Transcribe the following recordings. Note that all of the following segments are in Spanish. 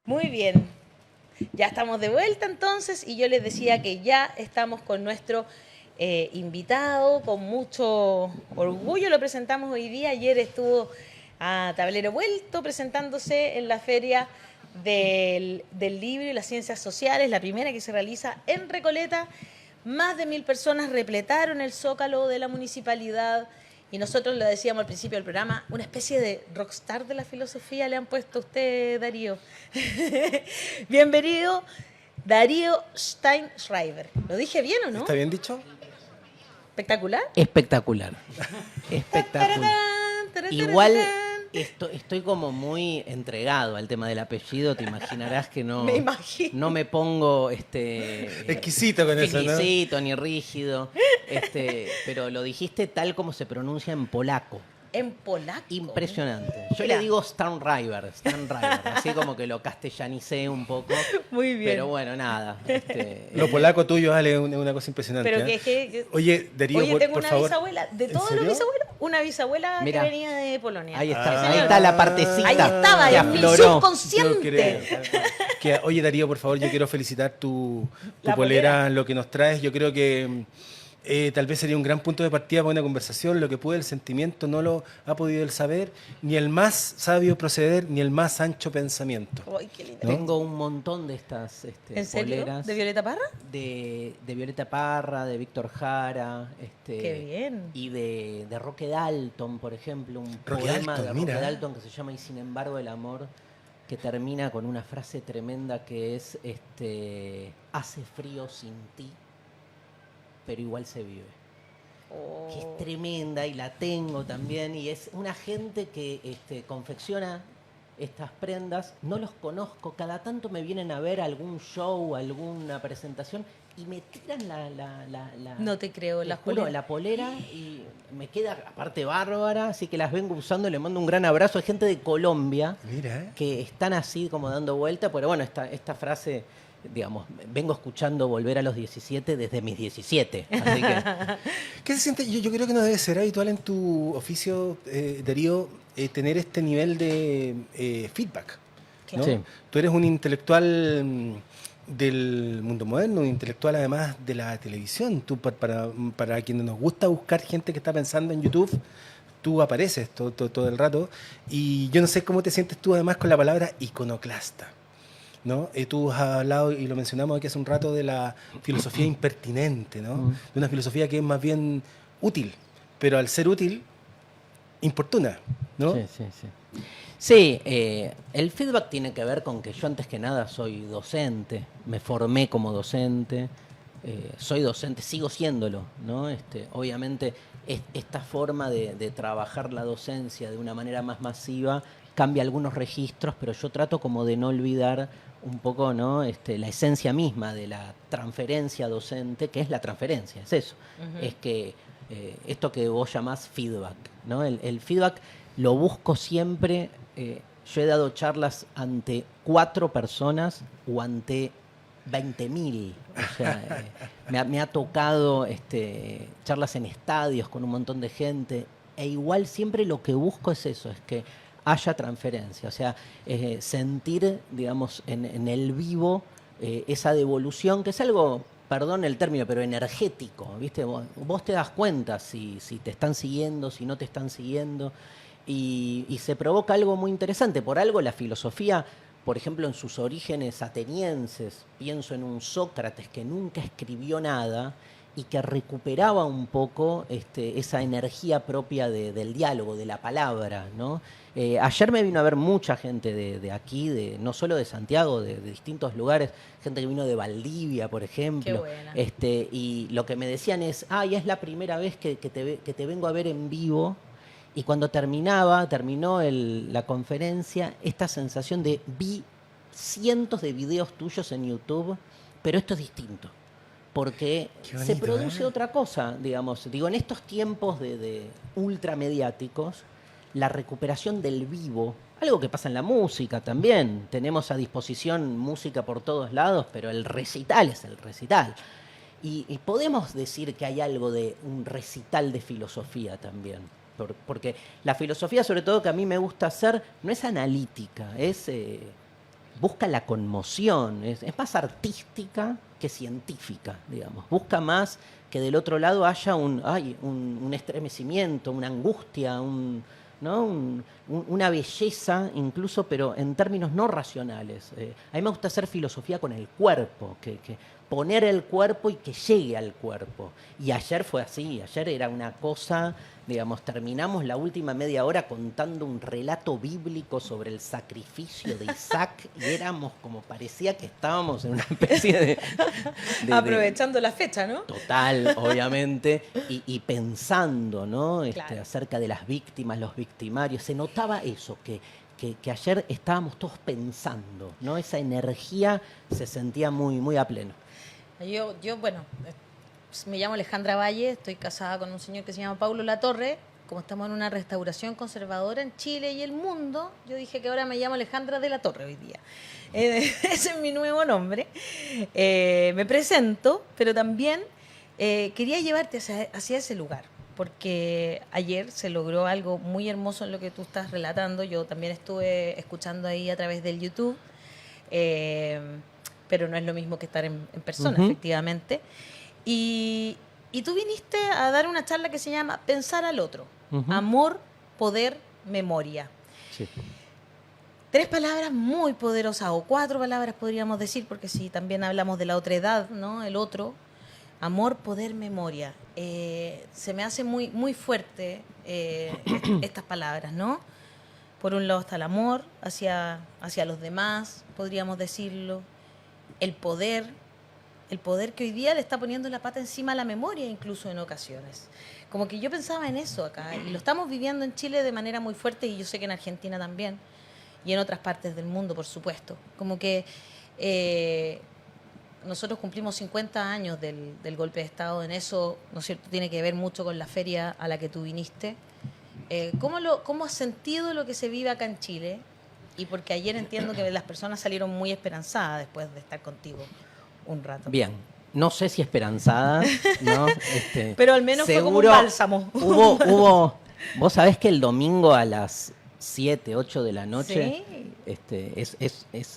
Muy bien, ya estamos de vuelta entonces y yo les decía que ya estamos con nuestro invitado, con mucho orgullo lo presentamos hoy día. Ayer estuvo a Tablero Vuelto presentándose en la Feria del Libro y las Ciencias Sociales, la primera que se realiza en Recoleta. Más de 1000 personas repletaron el zócalo de la municipalidad y nosotros lo decíamos al principio del programa, una especie de rockstar de la filosofía le han puesto a usted, Darío. Bienvenido, Darío Steinschreiber. ¿Lo dije bien o no? ¿Está bien dicho? ¿Espectacular? Espectacular. Espectacular. Igual estoy como muy entregado al tema del apellido. Te imaginarás que no Me imagino. no me pongo Exquisito con eso, ¿no? exquisito ni rígido. Pero lo dijiste tal como se pronuncia en polaco. En polaco. Impresionante. Yo Mira. le digo Steinschreiber, así como que lo castellanicé un poco. Muy bien. Pero bueno, nada. Lo polaco tuyo, Ale, es una cosa impresionante. Pero ¿eh? que- Oye, Darío, Oye, tengo por una favor. bisabuela, de ¿En todos los serio? bisabuelos, una bisabuela Mira. que venía de Polonia. Ahí Sí, está, señor. ahí está la partecita. Ahí estaba, que en mi afloró. Yo subconsciente. creo oye, Darío, por favor, yo quiero felicitar tu La polera, polera. lo que nos traes. Yo creo que tal vez sería un gran punto de partida para una conversación. Lo que puede el sentimiento no lo ha podido el saber, ni el más sabio proceder, ni el más ancho pensamiento. Ay, qué lindo. Tengo un montón de estas ¿En serio? poleras. ¿De Violeta Parra? De Violeta Parra, de Víctor Jara. Qué bien. Y de Roque Dalton, por ejemplo. Un Roque poema Dalton, de mira. Roque Dalton que se llama Y sin embargo el amor, que termina con una frase tremenda que es hace frío sin ti, pero igual se vive. Que es tremenda y la tengo también. Y es una gente que confecciona estas prendas. No los conozco. Cada tanto me vienen a ver algún show, alguna presentación y me tiran No te creo, te las juro, poleras. la polera y me queda aparte bárbara. Así que las vengo usando. Le mando un gran abrazo. Hay gente de Colombia Mira, ¿eh? que están así como dando vuelta. Pero bueno, esta frase, digamos, vengo escuchando Volver a los 17 desde mis 17. Así que ¿Qué se siente? Yo creo que no debe ser habitual en tu oficio, Darío, tener este nivel de feedback, ¿no? Sí. Tú eres un intelectual del mundo moderno, un intelectual además de la televisión. Tú, para quienes nos gusta buscar gente que está pensando en YouTube, tú apareces todo el rato. Y yo no sé cómo te sientes tú además con la palabra iconoclasta, ¿no? Tú has hablado, y lo mencionamos aquí hace un rato, de la filosofía impertinente, ¿no? De una filosofía que es más bien útil, pero al ser útil, importuna, ¿no? Sí, sí, sí. Sí, el feedback tiene que ver con que yo antes que nada soy docente, me formé como docente, soy docente, sigo siéndolo, ¿no? Obviamente esta forma de trabajar la docencia de una manera más masiva cambia algunos registros, pero yo trato como de no olvidar un poco, ¿no? La esencia misma de la transferencia docente, que es la transferencia, es eso. Es que esto que vos llamás feedback, ¿no? El feedback lo busco siempre. Yo he dado charlas ante 4 personas o ante 20.000. O sea, me ha tocado charlas en estadios con un montón de gente. E igual siempre lo que busco es eso, es que haya transferencia. O sea, sentir, digamos, en el vivo esa devolución, que es algo, perdón el término, pero energético, ¿viste? Vos te das cuenta si te están siguiendo, si no te están siguiendo. Y se provoca algo muy interesante. Por algo la filosofía, por ejemplo, en sus orígenes atenienses, pienso en un Sócrates que nunca escribió nada y que recuperaba un poco esa energía propia del diálogo, de la palabra, ¿no? Ayer me vino a ver mucha gente de aquí, no solo de Santiago, de distintos lugares, gente que vino de Valdivia, por ejemplo. Qué buena. Y lo que me decían es, ya es la primera vez que te vengo a ver en vivo. Y cuando terminó la conferencia, esta sensación de vi cientos de videos tuyos en YouTube, pero esto es distinto, porque Qué se bonito, produce ¿eh? otra cosa, digamos. Digo, en estos tiempos de ultramediáticos, la recuperación del vivo, algo que pasa en la música también, tenemos a disposición música por todos lados, pero el recital es el recital. Y podemos decir que hay algo de un recital de filosofía también. Porque la filosofía, sobre todo, que a mí me gusta hacer, no es analítica, es busca la conmoción, es más artística que científica, digamos. Busca más que del otro lado haya un estremecimiento, una angustia, ¿no? Una belleza incluso, pero en términos no racionales. A mí me gusta hacer filosofía con el cuerpo, que poner el cuerpo y que llegue al cuerpo. Y ayer fue así, ayer era una cosa, digamos, terminamos la última media hora contando un relato bíblico sobre el sacrificio de Isaac y éramos como, parecía que estábamos en una especie de aprovechando la fecha, ¿no? Total, obviamente, y pensando, ¿no? Claro. Acerca de las víctimas, los victimarios. Se notaba eso, que ayer estábamos todos pensando, ¿no? Esa energía se sentía muy, muy a pleno. Yo, bueno, me llamo Alejandra Valle, estoy casada con un señor que se llama Paulo Latorre. Como estamos en una restauración conservadora en Chile y el mundo, yo dije que ahora me llamo Alejandra de la Torre hoy día. Ese es mi nuevo nombre. Me presento, pero también quería llevarte hacia ese lugar, porque ayer se logró algo muy hermoso en lo que tú estás relatando. Yo también estuve escuchando ahí a través del YouTube, pero no es lo mismo que estar en persona, efectivamente. Y tú viniste a dar una charla que se llama Pensar al otro. Amor, poder, memoria. Sí. 3 palabras muy poderosas, o 4 palabras podríamos decir, porque si también hablamos de la otra edad, ¿no? El otro. Amor, poder, memoria. Se me hace muy, muy fuerte estas palabras, ¿no? Por un lado está el amor hacia los demás, podríamos decirlo. El poder que hoy día le está poniendo la pata encima a la memoria, incluso en ocasiones. Como que yo pensaba en eso acá, y lo estamos viviendo en Chile de manera muy fuerte, y yo sé que en Argentina también, y en otras partes del mundo, por supuesto. Como que nosotros cumplimos 50 años del golpe de Estado. En eso, ¿no es cierto?, tiene que ver mucho con la feria a la que tú viniste. ¿Cómo has sentido lo que se vive acá en Chile? Y porque ayer entiendo que las personas salieron muy esperanzadas después de estar contigo un rato. Bien, no sé si esperanzada, ¿no? Pero al menos fue como un bálsamo. Hubo, vos sabés que el domingo a las 7, 8 de la noche, sí,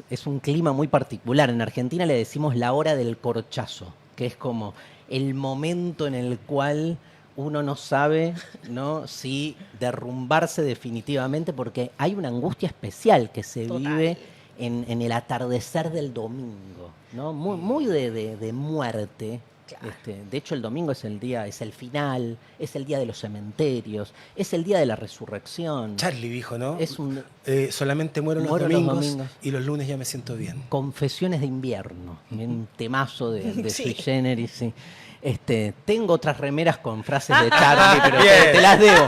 es un clima muy particular. En Argentina le decimos la hora del corchazo, que es como el momento en el cual uno no sabe, ¿no?, si derrumbarse definitivamente, porque hay una angustia especial que se vive en el atardecer del domingo, ¿no? Muy de muerte. Claro. De hecho, el domingo es el final, es el día de los cementerios, es el día de la resurrección. Charlie dijo, ¿no? Solamente muero los Muero domingos, los domingos y los lunes ya me siento bien. Confesiones de invierno, un temazo de Sí. Sui Generis, sí. Tengo otras remeras con frases de Charlie, pero Bien. te las debo.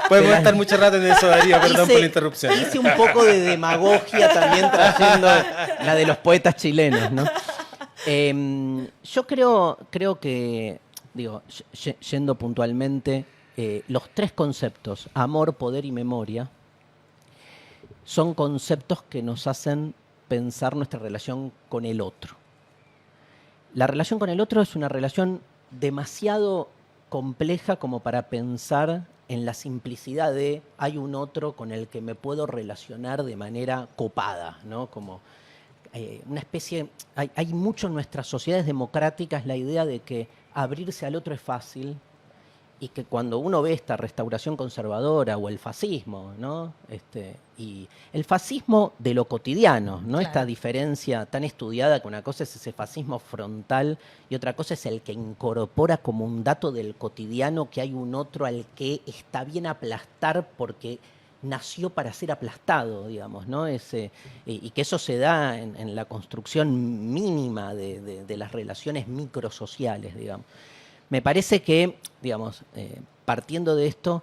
Podemos estar mucho rato en eso, Darío, perdón por la interrupción. Hice un poco de demagogia también trayendo la de los poetas chilenos, ¿no? Yo creo que, digo, yendo puntualmente, los 3 conceptos, amor, poder y memoria, son conceptos que nos hacen pensar nuestra relación con el otro. La relación con el otro es una relación demasiado compleja como para pensar en la simplicidad de hay un otro con el que me puedo relacionar de manera copada, ¿no? Como una especie, hay mucho en nuestras sociedades democráticas la idea de que abrirse al otro es fácil, y que cuando uno ve esta restauración conservadora o el fascismo, ¿no? Y el fascismo de lo cotidiano, ¿no? Claro. Esta diferencia tan estudiada, que una cosa es ese fascismo frontal y otra cosa es el que incorpora como un dato del cotidiano que hay un otro al que está bien aplastar porque nació para ser aplastado, digamos, ¿no? Y que eso se da en la construcción mínima de las relaciones microsociales, digamos. Me parece que, digamos, partiendo de esto,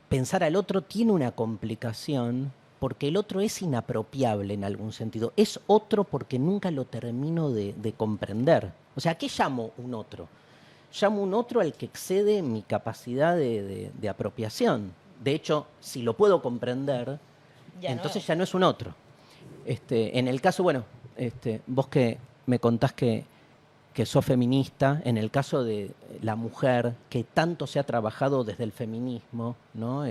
pensar al otro tiene una complicación porque el otro es inapropiable en algún sentido. Es otro porque nunca lo termino de comprender. O sea, ¿a qué llamo un otro? Llamo un otro al que excede mi capacidad de apropiación. De hecho, si lo puedo comprender, entonces ya no es un otro. En el caso, bueno, vos que me contás que que sos feminista, en el caso de la mujer, que tanto se ha trabajado desde el feminismo, ¿no?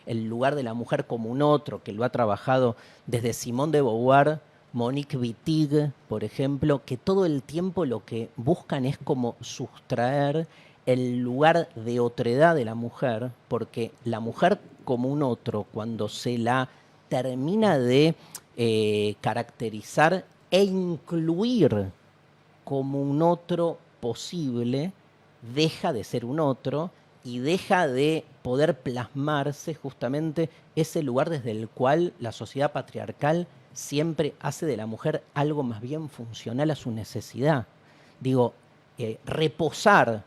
El lugar de la mujer como un otro, que lo ha trabajado desde Simone de Beauvoir, Monique Wittig, por ejemplo, que todo el tiempo lo que buscan es como sustraer el lugar de otredad de la mujer, porque la mujer como un otro, cuando se la termina de caracterizar e incluir como un otro posible, deja de ser un otro y deja de poder plasmarse justamente ese lugar desde el cual la sociedad patriarcal siempre hace de la mujer algo más bien funcional a su necesidad. Digo, reposar,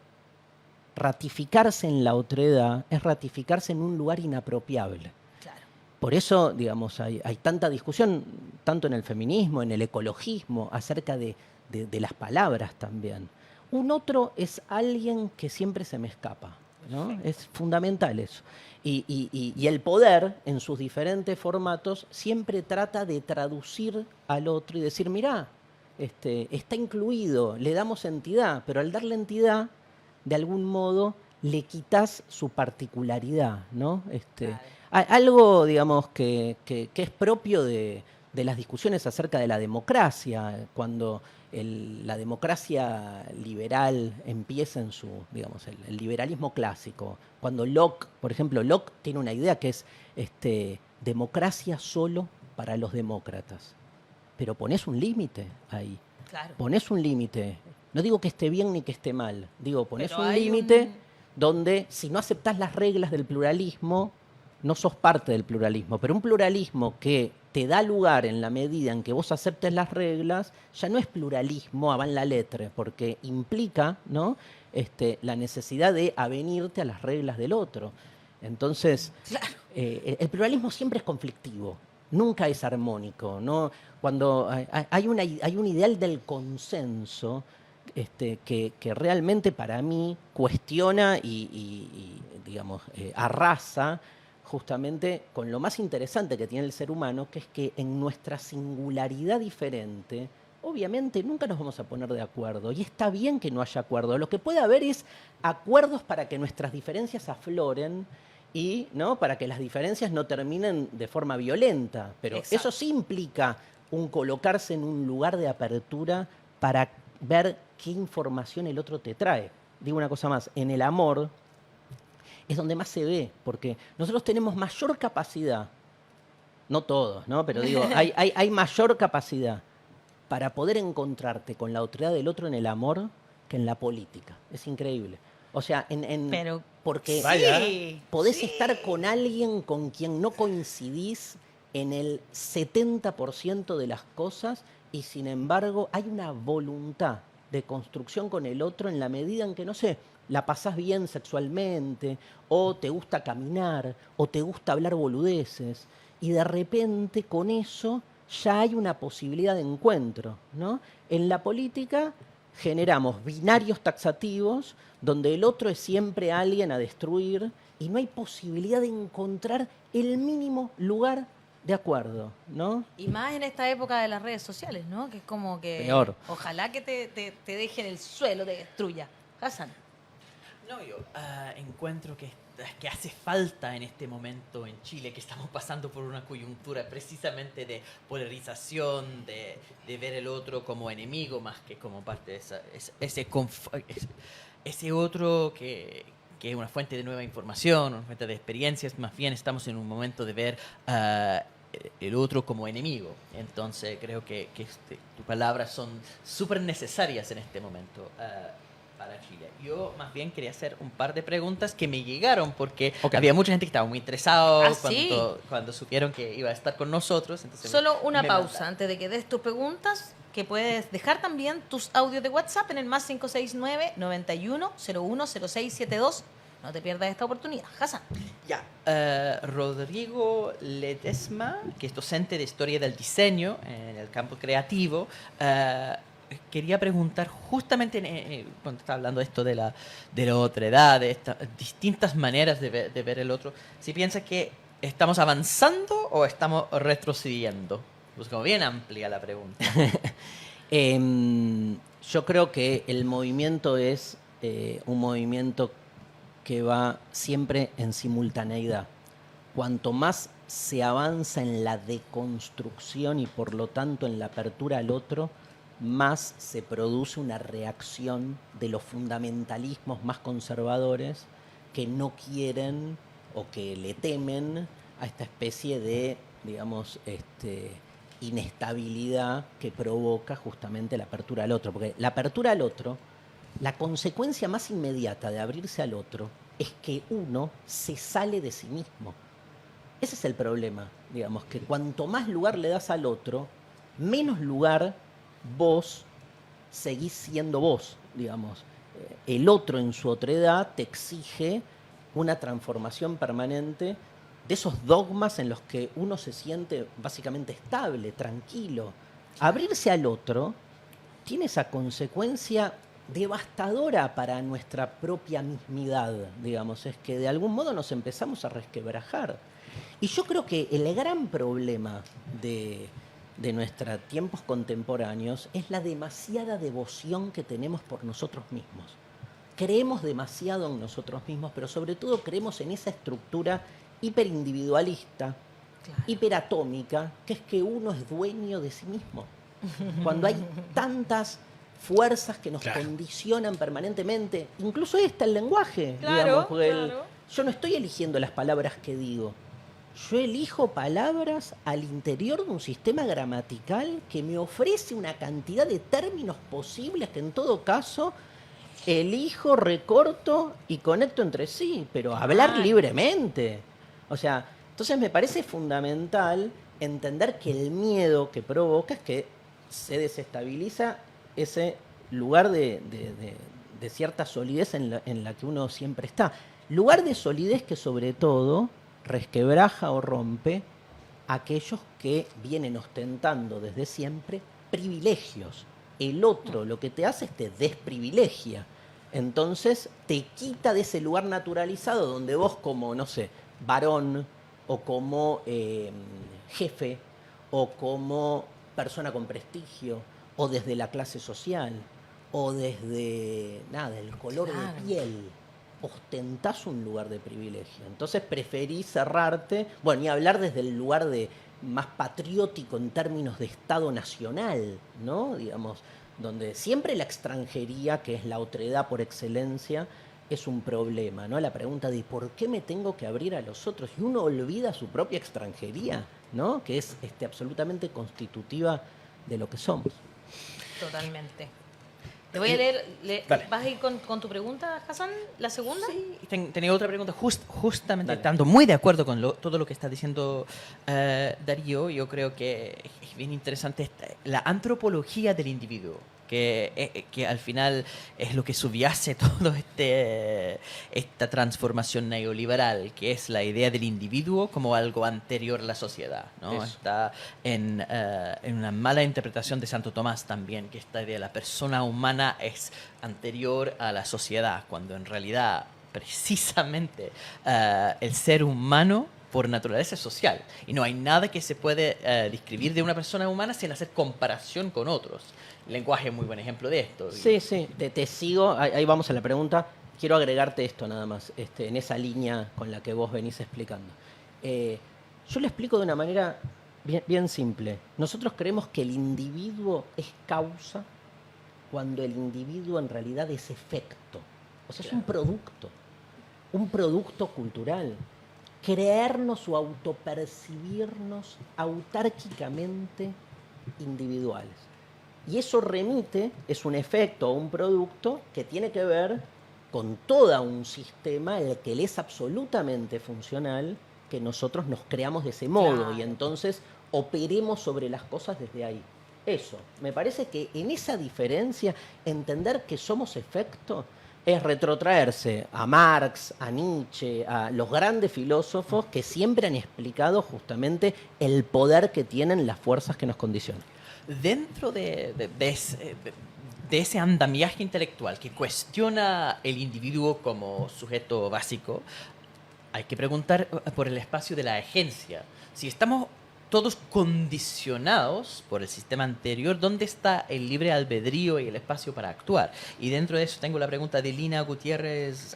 ratificarse en la otredad es ratificarse en un lugar inapropiable. Claro. Por eso, digamos, hay tanta discusión, tanto en el feminismo, en el ecologismo, acerca de las palabras también. Un otro es alguien que siempre se me escapa, ¿no? Es fundamental eso. Y el poder, en sus diferentes formatos, siempre trata de traducir al otro y decir, mirá, está incluido, le damos entidad, pero al darle entidad, de algún modo, le quitas su particularidad, ¿no? Claro. Algo, digamos, que es propio de las discusiones acerca de la democracia, cuando la democracia liberal empieza en su, digamos, el liberalismo clásico. Cuando Locke, por ejemplo, Locke tiene una idea que es democracia solo para los demócratas. Pero pones un límite ahí. Claro. Pones un límite. No digo que esté bien ni que esté mal. Digo, pones Pero un hay límite donde si no aceptás las reglas del pluralismo, no sos parte del pluralismo. Pero un pluralismo que te da lugar en la medida en que vos aceptes las reglas, ya no es pluralismo a van la letra, porque implica, ¿no? La necesidad de avenirte a las reglas del otro. Entonces, Claro. el pluralismo siempre es conflictivo, nunca es armónico, ¿no? Cuando hay un ideal del consenso que realmente para mí cuestiona y digamos, arrasa justamente con lo más interesante que tiene el ser humano, que es que en nuestra singularidad diferente, obviamente nunca nos vamos a poner de acuerdo. Y está bien que no haya acuerdo. Lo que puede haber es acuerdos para que nuestras diferencias afloren y, ¿no?, para que las diferencias no terminen de forma violenta. Pero Exacto. eso sí implica un colocarse en un lugar de apertura para ver qué información el otro te trae. Digo una cosa más, en el amor es donde más se ve, porque nosotros tenemos mayor capacidad, no todos, ¿no? Pero digo, hay mayor capacidad para poder encontrarte con la autoridad del otro en el amor que en la política. Es increíble. O sea, Pero porque Vaya. podés sí. estar con alguien con quien no coincidís en el 70% de las cosas y sin embargo hay una voluntad de construcción con el otro en la medida en que, no sé, la pasás bien sexualmente, o te gusta caminar, o te gusta hablar boludeces, y de repente con eso ya hay una posibilidad de encuentro, ¿no? En la política generamos binarios taxativos donde el otro es siempre alguien a destruir y no hay posibilidad de encontrar el mínimo lugar de acuerdo, ¿no? Y más en esta época de las redes sociales, ¿no? Que es como que... Peor. Ojalá que te deje en el suelo, te destruya. Hassan. No, yo encuentro que hace falta en este momento en Chile, que estamos pasando por una coyuntura precisamente de polarización, de ver el otro como enemigo más que como parte de ese otro que es una fuente de nueva información, una fuente de experiencias. Más bien estamos en un momento de ver el otro como enemigo. Entonces creo que tus palabras son súper necesarias en este momento. Para Chile. Yo más bien quería hacer un par de preguntas que me llegaron porque había mucha gente que estaba muy interesada ¿sí? cuando supieron que iba a estar con nosotros. Entonces Solo una me pausa mandaron. antes de que des tus preguntas, que puedes dejar también tus audios de WhatsApp en el más 569-91010672. No te pierdas esta oportunidad. Hassan. Ya, Rodrigo Ledesma, que es docente de Historia del Diseño en el campo creativo, quería preguntar justamente cuando estaba hablando de esto de la otredad, de estas distintas maneras de ver el otro, si piensas que estamos avanzando o estamos retrocediendo. Pues como bien amplia la pregunta. Yo creo que el movimiento es un movimiento que va siempre en simultaneidad. Cuanto más se avanza en la deconstrucción y por lo tanto en la apertura al otro, más se produce una reacción de los fundamentalismos más conservadores que no quieren o que le temen a esta especie de, digamos, inestabilidad que provoca justamente la apertura al otro. Porque la apertura al otro, la consecuencia más inmediata de abrirse al otro es que uno se sale de sí mismo. Ese es el problema, digamos, que cuanto más lugar le das al otro, menos lugar vos seguís siendo vos, digamos. El otro en su otredad te exige una transformación permanente de esos dogmas en los que uno se siente básicamente estable, tranquilo. Abrirse al otro tiene esa consecuencia devastadora para nuestra propia mismidad, digamos, es que de algún modo nos empezamos a resquebrajar. Y yo creo que el gran problema de nuestros tiempos contemporáneos es la demasiada devoción que tenemos por nosotros mismos. Creemos demasiado en nosotros mismos, pero sobre todo creemos en esa estructura hiperindividualista, hiperatómica, que es que uno es dueño de sí mismo. Cuando hay tantas fuerzas que nos condicionan permanentemente, incluso el lenguaje, digamos, porque yo no estoy eligiendo las palabras que digo, yo elijo palabras al interior de un sistema gramatical que me ofrece una cantidad de términos posibles que en todo caso elijo, recorto y conecto entre sí, pero hablar libremente. O sea, entonces me parece fundamental entender que el miedo que provoca es que se desestabiliza ese lugar de cierta solidez en la que uno siempre está. Lugar de solidez que sobre todo resquebraja o rompe a aquellos que vienen ostentando desde siempre privilegios. El otro lo que te hace es te desprivilegia. Entonces te quita de ese lugar naturalizado donde vos como, no sé, varón o como jefe o como persona con prestigio o desde la clase social o desde, nada, el color de piel, ostentás un lugar de privilegio. Entonces preferís cerrarte, bueno, ni hablar desde el lugar de más patriótico en términos de Estado nacional, ¿no? Digamos, donde siempre la extranjería, que es la otredad por excelencia, es un problema, ¿no? La pregunta de ¿por qué me tengo que abrir a los otros? Y uno olvida su propia extranjería, ¿no? Que es absolutamente constitutiva de lo que somos. Totalmente. Te voy a leer. ¿Vas a ir con tu pregunta, Hassan? ¿La segunda? Sí, tenía otra pregunta. Justamente estando muy de acuerdo con todo lo que está diciendo Darío, yo creo que es bien interesante la antropología del individuo, que al final es lo que subyace todo esta transformación neoliberal, que es la idea del individuo como algo anterior a la sociedad, ¿no? Está en una mala interpretación de Santo Tomás también, que esta idea de la persona humana es anterior a la sociedad, cuando en realidad precisamente el ser humano por naturaleza es social, y no hay nada que se puede describir de una persona humana sin hacer comparación con otros. El lenguaje es muy buen ejemplo de esto. Sí, te sigo. Ahí vamos a la pregunta. Quiero agregarte esto nada más, en esa línea con la que vos venís explicando. Yo lo explico de una manera bien simple. Nosotros creemos que el individuo es causa cuando el individuo en realidad es efecto. O sea, es un producto cultural. Creernos o autopercibirnos autárquicamente individuales. Y eso remite, es un efecto o un producto que tiene que ver con todo un sistema en el que le es absolutamente funcional que nosotros nos creamos de ese modo y entonces operemos sobre las cosas desde ahí. Eso, me parece que en esa diferencia, entender que somos efecto es retrotraerse a Marx, a Nietzsche, a los grandes filósofos que siempre han explicado justamente el poder que tienen las fuerzas que nos condicionan. Dentro de ese andamiaje intelectual que cuestiona el individuo como sujeto básico, hay que preguntar por el espacio de la agencia. Si estamos todos condicionados por el sistema anterior, ¿dónde está el libre albedrío y el espacio para actuar? Y dentro de eso tengo la pregunta de Lina Gutiérrez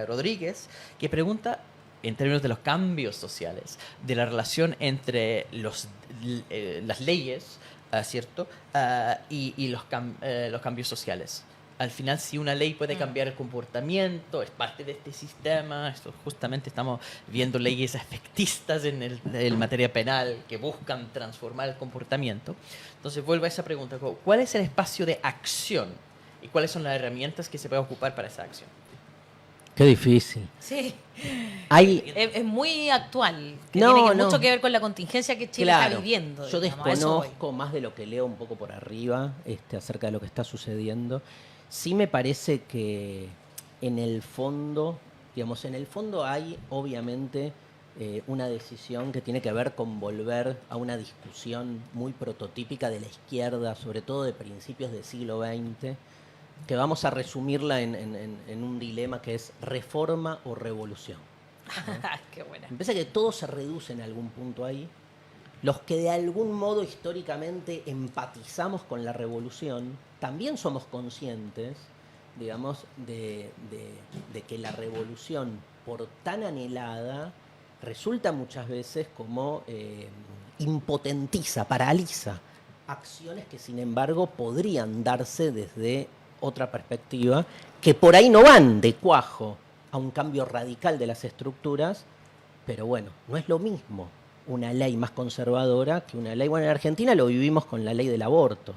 Rodríguez, que pregunta en términos de los cambios sociales, de la relación entre las leyes, ¿cierto? Y los cambios sociales. Al final, si una ley puede cambiar el comportamiento, es parte de este sistema. Esto, justamente estamos viendo leyes efectistas en el materia penal que buscan transformar el comportamiento. Entonces, vuelvo a esa pregunta. ¿Cuál es el espacio de acción? ¿Y cuáles son las herramientas que se pueden ocupar para esa acción? Qué difícil. Sí. Hay, Es muy actual, que No, tiene no. mucho que ver con la contingencia que Chile está viviendo. Yo digamos, a eso voy. desconozco más de lo que leo un poco por arriba acerca de lo que está sucediendo. Sí me parece que en el fondo, hay obviamente una decisión que tiene que ver con volver a una discusión muy prototípica de la izquierda, sobre todo de principios del siglo XX, que vamos a resumirla en un dilema que es reforma o revolución. Qué buena. Me parece que todo se reduce en algún punto ahí. Los que de algún modo históricamente empatizamos con la revolución, también somos conscientes, digamos, de que la revolución, por tan anhelada, resulta muchas veces como impotentiza, paraliza acciones que sin embargo podrían darse desde otra perspectiva, que por ahí no van de cuajo a un cambio radical de las estructuras, pero bueno, no es lo mismo una ley más conservadora que una ley. Bueno, en Argentina lo vivimos con la ley del aborto.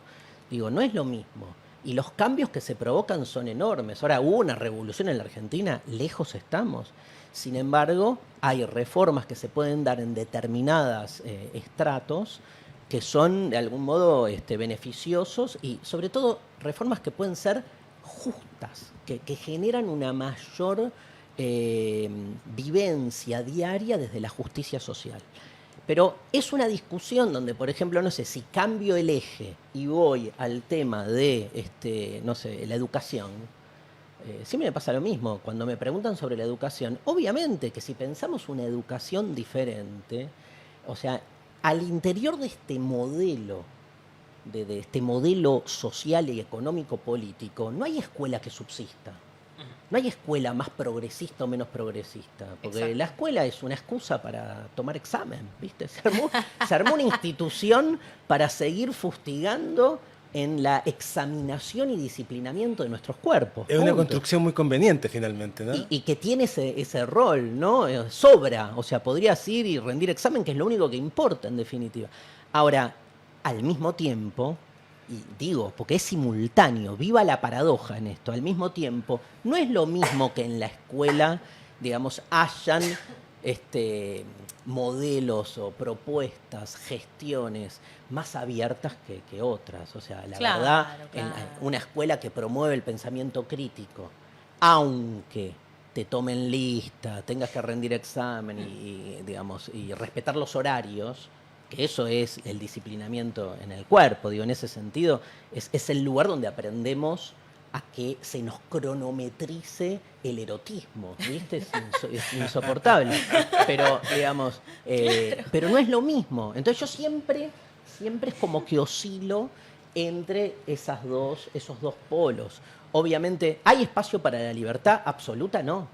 Digo, no es lo mismo. Y los cambios que se provocan son enormes. Ahora, ¿hubo una revolución en la Argentina? Lejos estamos. Sin embargo, hay reformas que se pueden dar en determinados estratos que son de algún modo beneficiosos y sobre todo reformas que pueden ser justas, que generan una mayor vivencia diaria desde la justicia social. Pero es una discusión donde, por ejemplo, no sé, si cambio el eje y voy al tema de, no sé, la educación, siempre me pasa lo mismo. Cuando me preguntan sobre la educación, obviamente que si pensamos una educación diferente, o sea, al interior de este modelo, de este modelo social y económico político, no hay escuela que subsista. No hay escuela más progresista o menos progresista, porque Exacto. la escuela es una excusa para tomar examen, ¿viste? Se armó una institución para seguir fustigando en la examinación y disciplinamiento de nuestros cuerpos. Es una punto. construcción muy conveniente finalmente, ¿no? Y que tiene ese rol, ¿no? Sobra, o sea, podrías ir y rendir examen, que es lo único que importa en definitiva. Ahora, al mismo tiempo, y digo, porque es simultáneo, viva la paradoja en esto, al mismo tiempo, no es lo mismo que en la escuela, digamos, hayan modelos o propuestas, gestiones más abiertas que otras. O sea, la Claro, verdad, claro. en una escuela que promueve el pensamiento crítico, aunque te tomen lista, tengas que rendir examen digamos, y respetar los horarios, que eso es el disciplinamiento en el cuerpo, digo, en ese sentido, es el lugar donde aprendemos a que se nos cronometrice el erotismo, ¿viste? Es insoportable. Pero, digamos, pero no es lo mismo. Entonces yo siempre es como que oscilo entre esos dos polos. Obviamente, ¿hay espacio para la libertad? Absoluta no.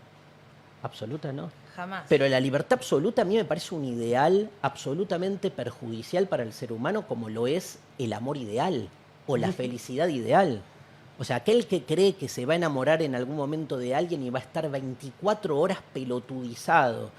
Absoluta no. Jamás. Pero la libertad absoluta a mí me parece un ideal absolutamente perjudicial para el ser humano, como lo es el amor ideal o la felicidad ideal. O sea, aquel que cree que se va a enamorar en algún momento de alguien y va a estar 24 horas pelotudizado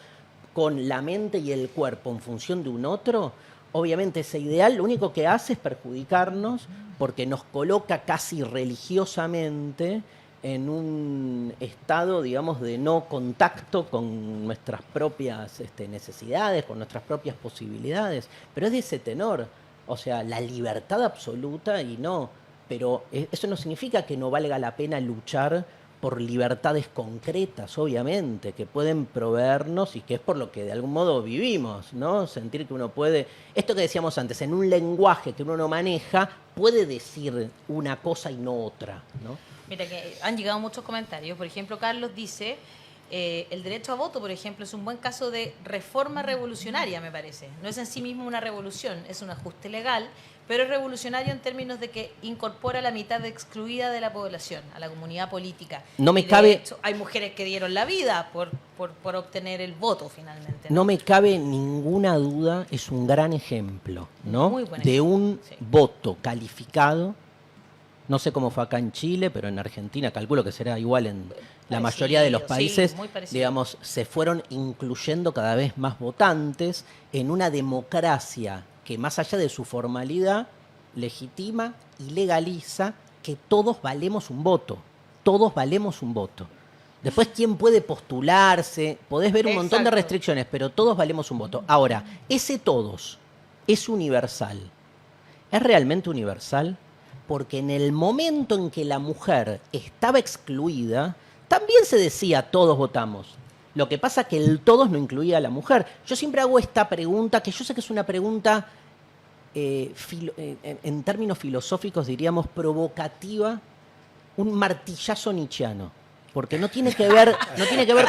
con la mente y el cuerpo en función de un otro, obviamente ese ideal lo único que hace es perjudicarnos porque nos coloca casi religiosamente en un estado, digamos, de no contacto con nuestras propias necesidades, con nuestras propias posibilidades. Pero es de ese tenor, o sea, la libertad absoluta y no. Pero eso no significa que no valga la pena luchar por libertades concretas, obviamente, que pueden proveernos y que es por lo que de algún modo vivimos, ¿no? Sentir que uno puede, esto que decíamos antes, en un lenguaje que uno no maneja, puede decir una cosa y no otra, ¿no? Mira que han llegado muchos comentarios. Por ejemplo, Carlos dice, el derecho a voto, por ejemplo, es un buen caso de reforma revolucionaria, me parece. No es en sí mismo una revolución, es un ajuste legal, pero es revolucionario en términos de que incorpora a la mitad excluida de la población, a la comunidad política. No me Y de cabe- hecho, hay mujeres que dieron la vida por obtener el voto finalmente. No me cabe ninguna duda, es un gran ejemplo, ¿no? Muy buen de ejemplo, un sí. voto calificado. No sé cómo fue acá en Chile, pero en Argentina calculo que será igual en la mayoría de los Parecido, sí, países. muy parecido. Digamos, se fueron incluyendo cada vez más votantes en una democracia que más allá de su formalidad legitima y legaliza que todos valemos un voto. Todos valemos un voto. Después, ¿quién puede postularse? Podés ver un montón de Exacto. restricciones, pero todos valemos un voto. Ahora, ese todos es universal. ¿Es realmente universal? Porque en el momento en que la mujer estaba excluida, también se decía todos votamos. Lo que pasa que el todos no incluía a la mujer. Yo siempre hago esta pregunta, que yo sé que es una pregunta en términos filosóficos diríamos provocativa, un martillazo nietzscheano. Porque no tiene que ver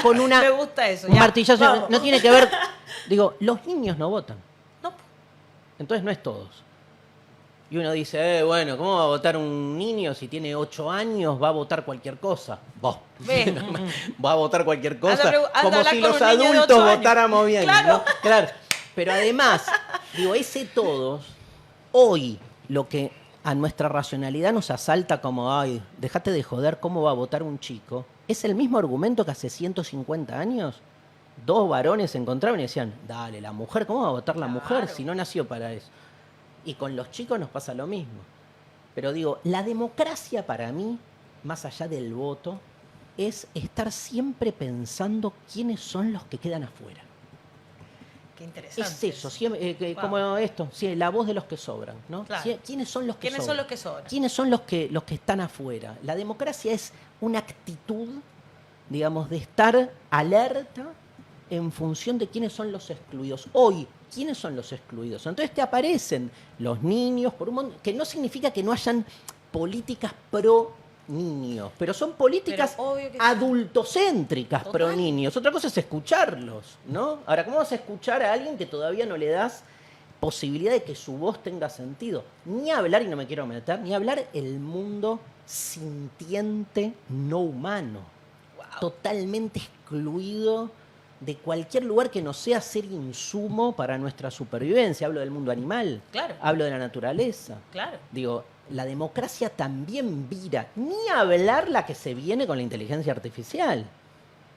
con una... Me gusta eso, Un ya, martillazo, vamos. no tiene que ver... Digo, los niños no votan. No, Entonces no es todos. Y uno dice, bueno, ¿cómo va a votar un niño si tiene 8 años? Va a votar cualquier cosa. Vos. ve. Va a votar cualquier cosa. Anda a Como hablar si con los un niño de adultos 8 años. votáramos bien. Claro. ¿no? Claro. Pero además, digo, ese todos, hoy lo que a nuestra racionalidad nos asalta como, ay, déjate de joder, ¿cómo va a votar un chico? Es el mismo argumento que hace 150 años. Dos varones se encontraban y decían, dale, la mujer, ¿cómo va a votar la mujer Claro. si no nació para eso? Y con los chicos nos pasa lo mismo. Pero digo, la democracia para mí, más allá del voto, es estar siempre pensando quiénes son los que quedan afuera. Qué interesante. Es eso, siempre, Wow. como esto, sí, la voz de los que sobran, ¿no? Claro. ¿Quiénes son los que ¿Quiénes sobran? son los que sobran? ¿Quiénes son los que están afuera? La democracia es una actitud, digamos, de estar alerta en función de quiénes son los excluidos. Hoy, ¿quiénes son los excluidos? Entonces te aparecen los niños, por un que no significa que no hayan políticas pro niños, pero son políticas Pero obvio que sí. adultocéntricas Total. pro niños. Otra cosa es escucharlos, ¿no? Ahora, ¿cómo vas a escuchar a alguien que todavía no le das posibilidad de que su voz tenga sentido? Ni hablar, y no me quiero meter, ni hablar el mundo sintiente no humano, totalmente excluido de cualquier lugar que no sea ser insumo para nuestra supervivencia. Hablo del mundo animal, Claro. hablo de la naturaleza. Claro. Digo, la democracia también vira, ni hablar la que se viene con la inteligencia artificial,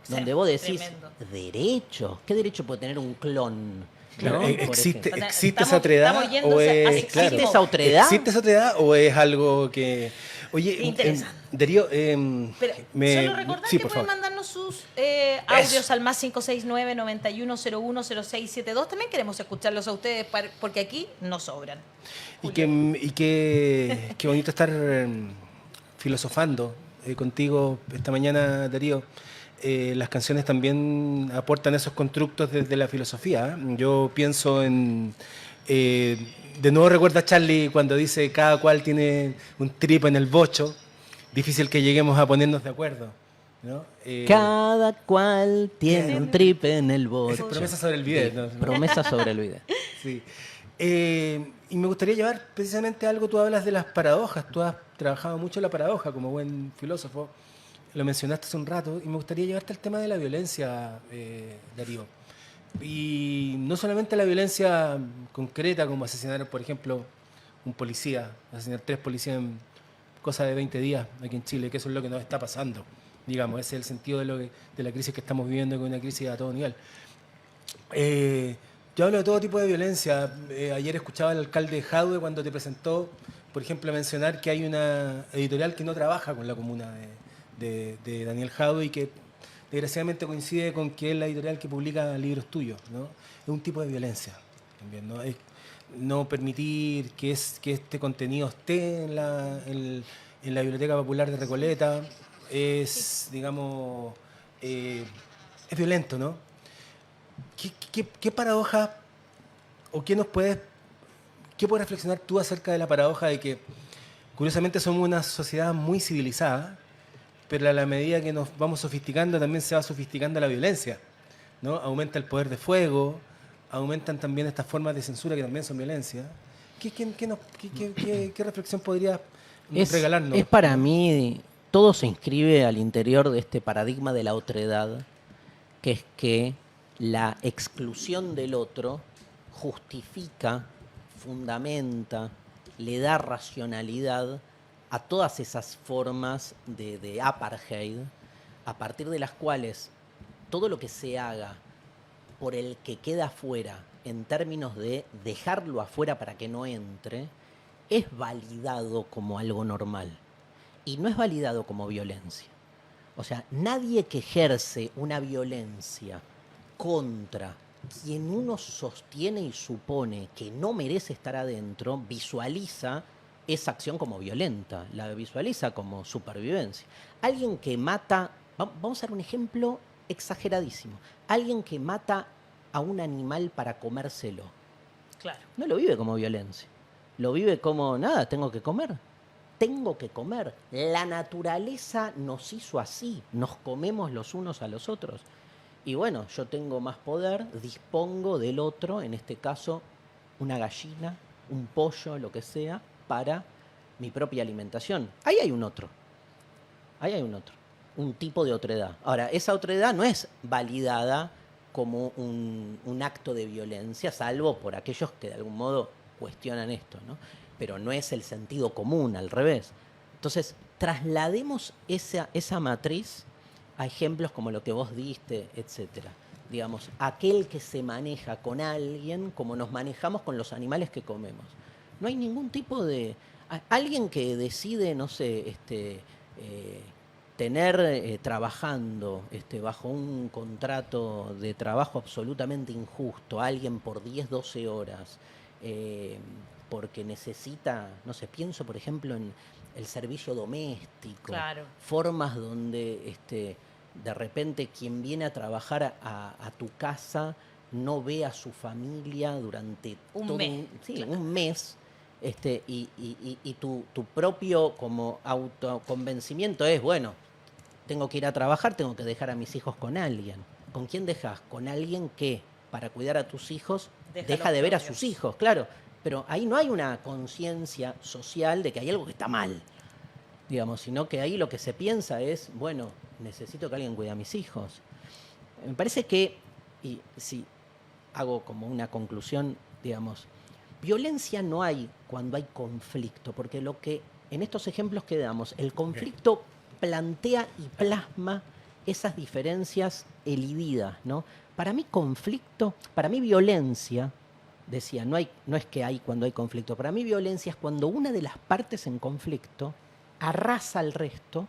Sí, donde vos decís, tremendo. derecho, ¿qué derecho puede tener un clon? Claro, ¿no? Por ¿existe, ejemplo. ¿existe Estamos- esa otredad? estamos yendo ¿O hacia- es, hacia- claro, ¿Existe esa otredad? ¿Existe esa otredad o es algo que... Oye, Interesante. Darío, Pero solo recordar sí, que por pueden favor. mandarnos sus audios al más 569-9101-0672. También queremos escucharlos a ustedes porque aquí no sobran. Qué bonito estar filosofando contigo esta mañana, Darío. Las canciones también aportan esos constructos desde la filosofía. Yo pienso en... de nuevo recuerda a Charlie cuando dice cada cual tiene un trip en el bocho. Difícil que lleguemos a ponernos de acuerdo, ¿no? Cada cual tiene un trip en el bote. Esa es promesa sobre el video, ¿no? Promesa sobre el video. Sí. Y me gustaría llevar precisamente algo, tú hablas de las paradojas, tú has trabajado mucho la paradoja como buen filósofo, lo mencionaste hace un rato, y me gustaría llevarte al tema de la violencia, Darío. Y no solamente la violencia concreta, como asesinar, por ejemplo, un policía, asesinar 3 policías en cosa de 20 días aquí en Chile, que eso es lo que nos está pasando, digamos, ese es el sentido de la crisis que estamos viviendo, que es una crisis a todo nivel. Yo hablo de todo tipo de violencia. Ayer escuchaba al alcalde Jadwe cuando te presentó, por ejemplo, mencionar que hay una editorial que no trabaja con la comuna de Daniel Jadwe y que desgraciadamente coincide con que es la editorial que publica libros tuyos, ¿no? Es un tipo de violencia también, ¿no? Es no permitir que este contenido esté en la Biblioteca Popular de Recoleta es, digamos, es violento, ¿no? ¿Qué paradoja o qué puedes reflexionar tú acerca de la paradoja de que curiosamente somos una sociedad muy civilizada, pero a la medida que nos vamos sofisticando también se va sofisticando la violencia, ¿no? Aumenta el poder de fuego, aumentan también estas formas de censura que también son violencia. ¿Qué reflexión podrías regalarnos? Es para mí, todo se inscribe al interior de este paradigma de la otredad, que es que la exclusión del otro justifica, fundamenta, le da racionalidad a todas esas formas de apartheid, a partir de las cuales todo lo que se haga por el que queda afuera, en términos de dejarlo afuera para que no entre, es validado como algo normal y no es validado como violencia. O sea, nadie que ejerce una violencia contra quien uno sostiene y supone que no merece estar adentro, visualiza esa acción como violenta, la visualiza como supervivencia. Alguien que mata, vamos a dar un ejemplo exageradísimo, alguien que mata a un animal para comérselo, Claro. no lo vive como violencia, lo vive como, nada, tengo que comer. Tengo que comer. La naturaleza nos hizo así, nos comemos los unos a los otros. Y bueno, yo tengo más poder, dispongo del otro, en este caso una gallina, un pollo, lo que sea, para mi propia alimentación. Ahí hay un otro. Ahí hay un otro. Un tipo de otredad. Ahora, esa otredad no es validada como un acto de violencia, salvo por aquellos que de algún modo cuestionan esto, ¿no? Pero no es el sentido común, al revés. Entonces, traslademos esa matriz a ejemplos como lo que vos diste, etcétera. Digamos, aquel que se maneja con alguien como nos manejamos con los animales que comemos. No hay ningún tipo de... Alguien que decide, no sé, tener trabajando bajo un contrato de trabajo absolutamente injusto, a alguien por 10, 12 horas, porque necesita, no sé, pienso por ejemplo en el servicio doméstico, Claro. formas donde de repente quien viene a trabajar a tu casa no ve a su familia durante Un mes, claro. un mes, y tu propio como autoconvencimiento es, bueno, tengo que ir a trabajar, tengo que dejar a mis hijos con alguien. ¿Con quién dejas? Con alguien que, para cuidar a tus hijos, deja de ver a sus hijos, claro. Pero ahí no hay una conciencia social de que hay algo que está mal, digamos, sino que ahí lo que se piensa es, bueno, necesito que alguien cuide a mis hijos. Me parece que, y si hago como una conclusión, digamos, violencia no hay cuando hay conflicto, porque lo que en estos ejemplos que damos, el conflicto plantea y plasma esas diferencias elididas, ¿no? Para mí conflicto, para mí violencia, decía, no es que hay cuando hay conflicto, para mí violencia es cuando una de las partes en conflicto arrasa al resto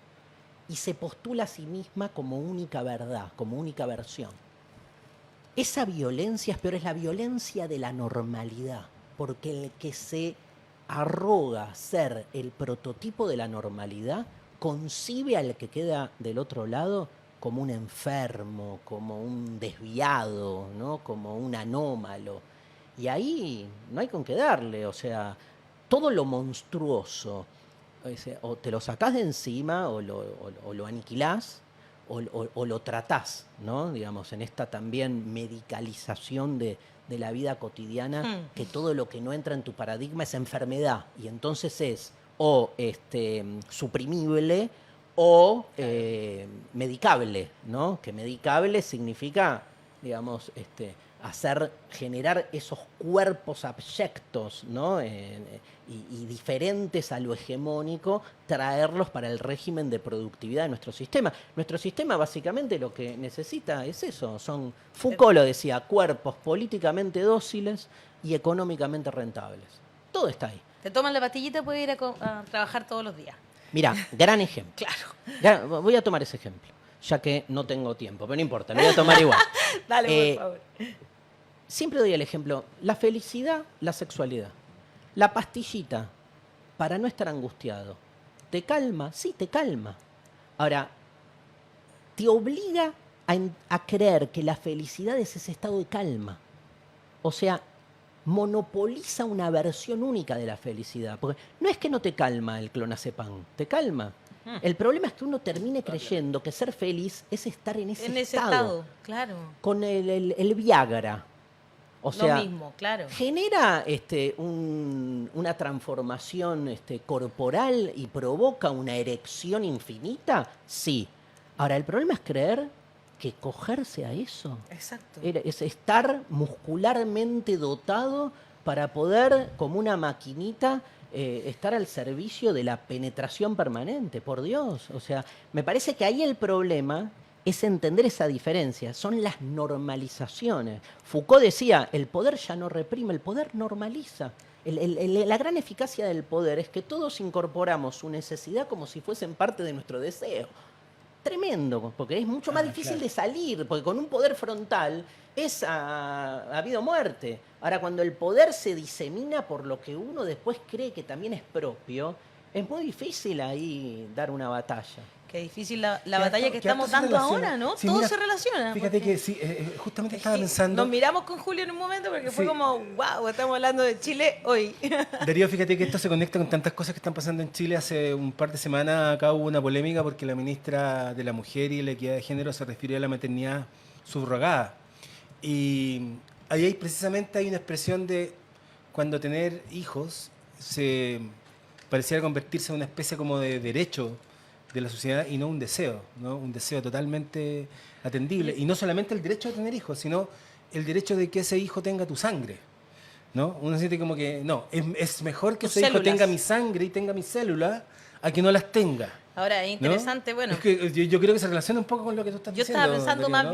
y se postula a sí misma como única verdad, como única versión. Esa violencia es peor, es la violencia de la normalidad, porque el que se arroga ser el prototipo de la normalidad concibe al que queda del otro lado como un enfermo, como un desviado, ¿no? Como un anómalo. Y ahí no hay con qué darle, o sea, todo lo monstruoso, o te lo sacás de encima, o lo aniquilás, o lo tratás, ¿no? Digamos, en esta también medicalización de la vida cotidiana, que todo lo que no entra en tu paradigma es enfermedad, y entonces es o suprimible o medicable, ¿no? Que medicable significa, digamos, generar esos cuerpos abyectos, ¿no? Y diferentes a lo hegemónico, traerlos para el régimen de productividad de nuestro sistema. Nuestro sistema básicamente lo que necesita es eso, Foucault lo decía, cuerpos políticamente dóciles y económicamente rentables. Todo está ahí. Te toman la pastillita y puedes ir a trabajar todos los días. Mirá, gran ejemplo. Claro. Voy a tomar ese ejemplo, ya que no tengo tiempo, pero no importa, lo voy a tomar igual. Dale, por favor. Siempre doy el ejemplo, la felicidad, la sexualidad. La pastillita, para no estar angustiado, ¿te calma? Sí, te calma. Ahora, te obliga a creer que la felicidad es ese estado de calma. O sea, monopoliza una versión única de la felicidad. Porque no es que no te calma el clonazepam, te calma. El problema es que uno termine creyendo que ser feliz es estar en ese estado, claro. Con el Viagra. O sea, lo mismo, claro. genera una transformación corporal y provoca una erección infinita, sí. Ahora, el problema es creer que cogerse a eso Exacto. es estar muscularmente dotado para poder, como una maquinita, estar al servicio de la penetración permanente, por Dios. O sea, me parece que ahí el problema es entender esa diferencia, son las normalizaciones. Foucault decía, el poder ya no reprime, el poder normaliza. La gran eficacia del poder es que todos incorporamos su necesidad como si fuesen parte de nuestro deseo. Tremendo, porque es mucho más difícil de salir, porque con un poder frontal es ha habido muerte. Ahora, cuando el poder se disemina por lo que uno después cree que también es propio, es muy difícil ahí dar una batalla. Qué difícil la batalla que estamos dando ahora, ¿no? Sí, todo mira, se relaciona. Fíjate porque que sí, justamente estaba pensando... Nos miramos con Julio en un momento porque fue Sí. como, wow, estamos hablando de Chile hoy. Darío, fíjate que esto se conecta con tantas cosas que están pasando en Chile. Hace un par de semanas acá hubo una polémica porque la ministra de la Mujer y la Equidad de Género se refirió a la maternidad subrogada. Y ahí precisamente hay una expresión de cuando tener hijos se pareciera convertirse en una especie como de derecho de la sociedad y no un deseo, ¿no? Un deseo totalmente atendible. Y no solamente el derecho a tener hijos, sino el derecho de que ese hijo tenga tu sangre, ¿no? Uno siente como que, no, es mejor que Tus ese hijo células. tenga mi sangre y tenga mis células a que no las tenga. Ahora, es ¿no? interesante, bueno. Es que yo creo que se relaciona un poco con lo que tú estás Yo diciendo. estaba pensando Darío, más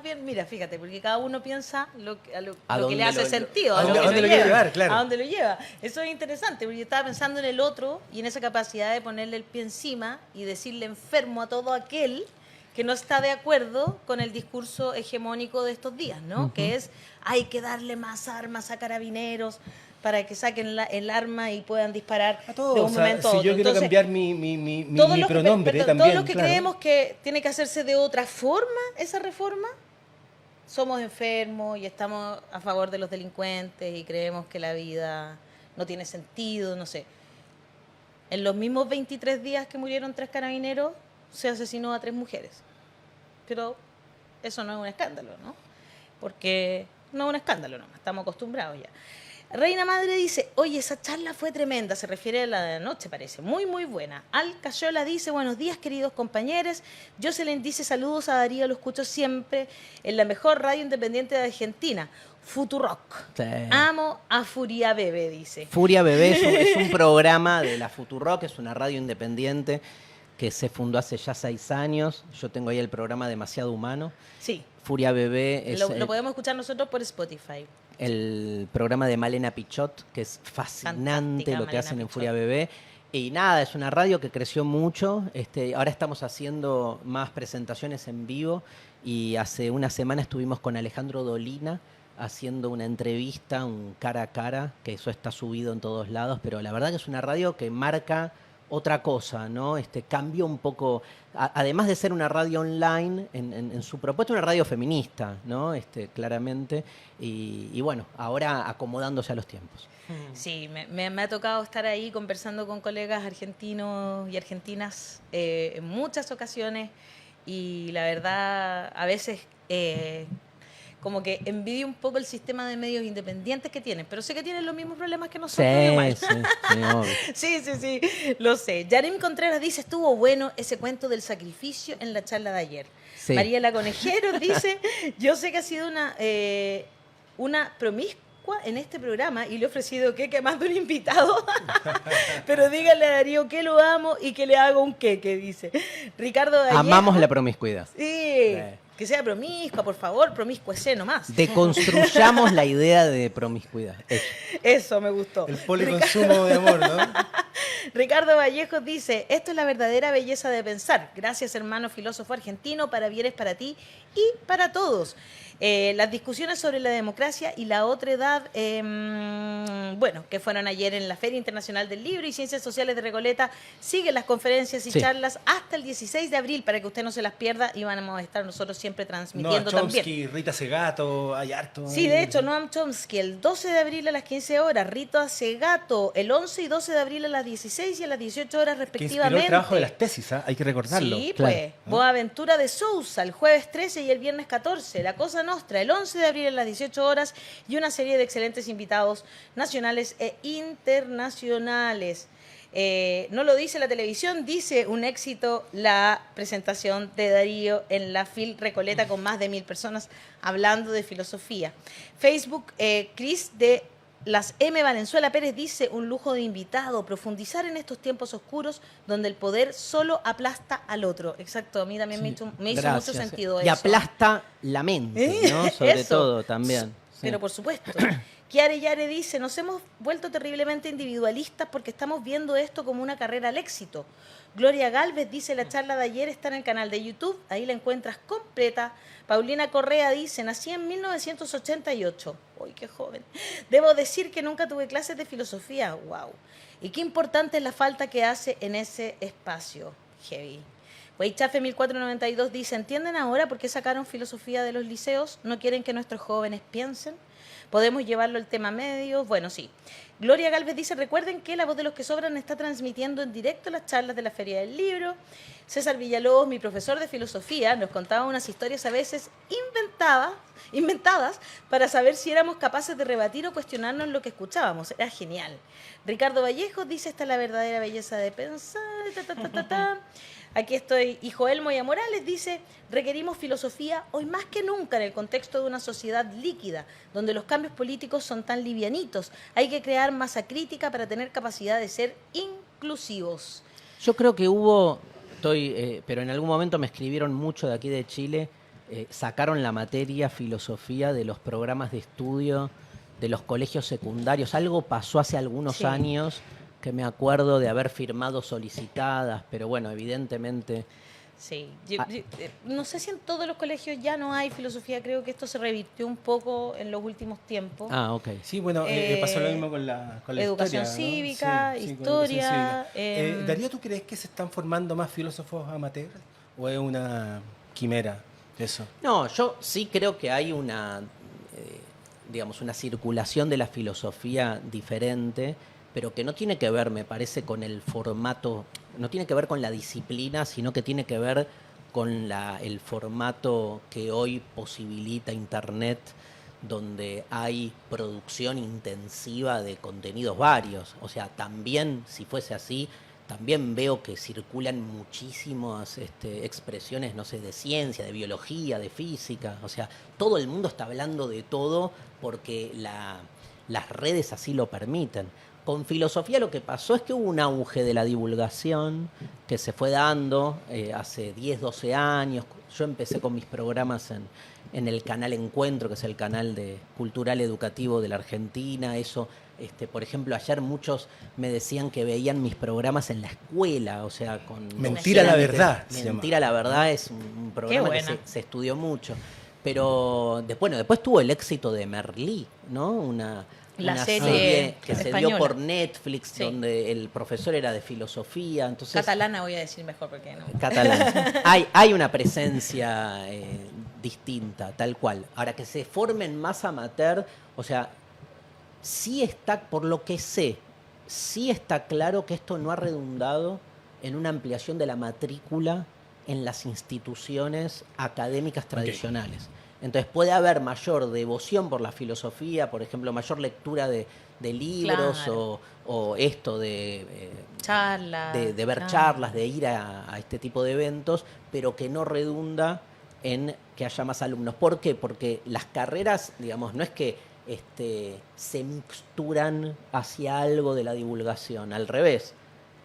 ¿no? bien, mira, fíjate, porque cada uno piensa lo que ¿A le dónde hace lo- sentido, a dónde lo quiere llevar, claro. a dónde lo lleva. Eso es interesante, porque yo estaba pensando en el otro y en esa capacidad de ponerle el pie encima y decirle enfermo a todo aquel que no está de acuerdo con el discurso hegemónico de estos días, ¿no? Que es, hay que darle más armas a carabineros para que saquen el arma y puedan disparar A todos, de un o sea, momento a si otro. yo quiero Entonces, cambiar mi todos los que, pronombre perdón, también, todos los que claro. creemos que tiene que hacerse de otra forma esa reforma, somos enfermos y estamos a favor de los delincuentes y creemos que la vida no tiene sentido, no sé. En los mismos 23 días que murieron 3 carabineros, se asesinó a 3 mujeres. Pero eso no es un escándalo, ¿no? Porque no es un escándalo, no, estamos acostumbrados ya. Reina Madre dice, oye, esa charla fue tremenda, se refiere a la de anoche, parece, muy, muy buena. Al Cayola dice, buenos días, queridos compañeros. Jocelyn dice, saludos a Darío, lo escucho siempre en la mejor radio independiente de Argentina, Futurock. Sí. Amo a Furia Bebé, dice. Furia Bebé es un programa de la Futurock, es una radio independiente que se fundó hace ya 6 años. Yo tengo ahí el programa Demasiado Humano. Sí, Furia Bebé es lo podemos escuchar nosotros por Spotify. el programa de Malena Pichot, que es fascinante Fantástica lo que Malena hacen en Pichot. Furia Bebé. Y nada, es una radio que creció mucho. Ahora estamos haciendo más presentaciones en vivo y hace una semana estuvimos con Alejandro Dolina haciendo una entrevista, un cara a cara, que eso está subido en todos lados, pero la verdad que es una radio que marca otra cosa, ¿no? Cambió un poco, además de ser una radio online, en su propuesta una radio feminista, ¿no? Claramente, y bueno, ahora acomodándose a los tiempos. Sí, me ha tocado estar ahí conversando con colegas argentinos y argentinas en muchas ocasiones y la verdad a veces como que envidio un poco el sistema de medios independientes que tienen, pero sé que tienen los mismos problemas que nosotros. igual. Obvio. Sí, lo sé. Yarim Contreras dice, estuvo bueno ese cuento del sacrificio en la charla de ayer. Sí. Mariela Conejeros dice, yo sé que ha sido una promiscua en este programa y le he ofrecido queque a más de un invitado, pero dígale a Darío que lo amo y que le hago un queque, dice. Ricardo Vallejo. Amamos la promiscuidad. Sí, que sea promiscua, por favor, promiscuese nomás. Deconstruyamos la idea de promiscuidad. Eso. Eso me gustó. El policonsumo de amor, ¿no? Ricardo Vallejo dice, esto es la verdadera belleza de pensar. Gracias, hermano filósofo argentino, para bienes para ti y para todos. Las discusiones sobre la democracia y la otredad, bueno, que fueron ayer en la Feria Internacional del Libro y Ciencias Sociales de Recoleta, siguen las conferencias y Sí. charlas hasta el 16 de abril para que usted no se las pierda y vamos a estar nosotros siempre transmitiendo Noam también. Chomsky, Rita Segato, hay harto. Sí, de hecho, Noam Chomsky, el 12 de abril a las 15 horas, Rita Segato, el 11 y 12 de abril a las 16 y a las 18 horas que inspiró respectivamente. el trabajo de las tesis, ¿ah? Hay que recordarlo. Sí, Claro. pues. Boaventura de Sousa, el jueves 13 y el viernes 14. La Cosa Nostra, el 11 de abril a las 18 horas. Y una serie de excelentes invitados nacionales e internacionales. No lo dice la televisión, dice un éxito la presentación de Darío en la FIL Recoleta con más de 1000 personas hablando de filosofía. Facebook, Cris de Las M. Valenzuela Pérez dice, un lujo de invitado, profundizar en estos tiempos oscuros donde el poder solo aplasta al otro. Exacto, a mí también me hizo mucho Gracias. sentido Y eso. aplasta la mente, ¿no? Sobre Eso. todo también. Sí. Pero por supuesto. Kiare Yare dice, nos hemos vuelto terriblemente individualistas porque estamos viendo esto como una carrera al éxito. Gloria Galvez dice, la charla de ayer está en el canal de YouTube, ahí la encuentras completa. Paulina Correa dice, nací en 1988. Uy, qué joven. Debo decir que nunca tuve clases de filosofía. Wow. Y qué importante es la falta que hace en ese espacio. Heavy. Weichafe 1492 dice, ¿entienden ahora por qué sacaron filosofía de los liceos? ¿No quieren que nuestros jóvenes piensen? ¿Podemos llevarlo al tema medio? Bueno, sí. Gloria Galvez dice, recuerden que La Voz de los que Sobran está transmitiendo en directo las charlas de la Feria del Libro. César Villalobos, mi profesor de filosofía, nos contaba unas historias a veces inventadas para saber si éramos capaces de rebatir o cuestionarnos lo que escuchábamos. Era genial. Ricardo Vallejos dice, esta es la verdadera belleza de pensar. Aquí estoy. Y Joel Moya Morales dice, requerimos filosofía hoy más que nunca en el contexto de una sociedad líquida, donde los cambios políticos son tan livianitos. Hay que crear masa crítica para tener capacidad de ser inclusivos. Yo creo que pero en algún momento me escribieron mucho de aquí de Chile, sacaron la materia filosofía de los programas de estudio de los colegios secundarios. Algo pasó hace algunos Sí. años que me acuerdo de haber firmado solicitadas, pero bueno, evidentemente... Sí, no sé si en todos los colegios ya no hay filosofía, creo que esto se revirtió un poco en los últimos tiempos. Ah, ok. Sí, bueno, pasó lo mismo con la educación historia, ¿no? cívica, Sí, con historia, educación cívica. Darío, ¿tú crees que se están formando más filósofos amateurs o es una quimera eso? No, yo sí creo que hay una, digamos, una circulación de la filosofía diferente, pero que no tiene que ver, me parece, con el formato, no tiene que ver con la disciplina, sino que tiene que ver con el formato que hoy posibilita Internet, donde hay producción intensiva de contenidos varios. O sea, también, si fuese así, también veo que circulan muchísimas expresiones, no sé, de ciencia, de biología, de física. O sea, todo el mundo está hablando de todo porque las redes así lo permiten. Con filosofía lo que pasó es que hubo un auge de la divulgación que se fue dando hace 10, 12 años. Yo empecé con mis programas en el canal Encuentro, que es el canal cultural educativo de la Argentina. Eso, por ejemplo, ayer muchos me decían que veían mis programas en la escuela, o sea, con... Mentira la verdad. Mentira la verdad es un programa que se estudió mucho. Pero después tuvo el éxito de Merlí, ¿no? Una serie que se dio por Netflix, sí, donde el profesor era de filosofía. Entonces, catalana voy a decir mejor porque no. Catalana. Hay una presencia distinta, tal cual. Ahora, que se formen más amateur, o sea, sí está, por lo que sé, sí está claro que esto no ha redundado en una ampliación de la matrícula en las instituciones académicas tradicionales. Entonces puede haber mayor devoción por la filosofía, por ejemplo, mayor lectura de libros, claro, o esto de charlas, de ver charlas, de ir a este tipo de eventos, pero que no redunda en que haya más alumnos. ¿Por qué? Porque las carreras, digamos, no es que se mixturan hacia algo de la divulgación, al revés.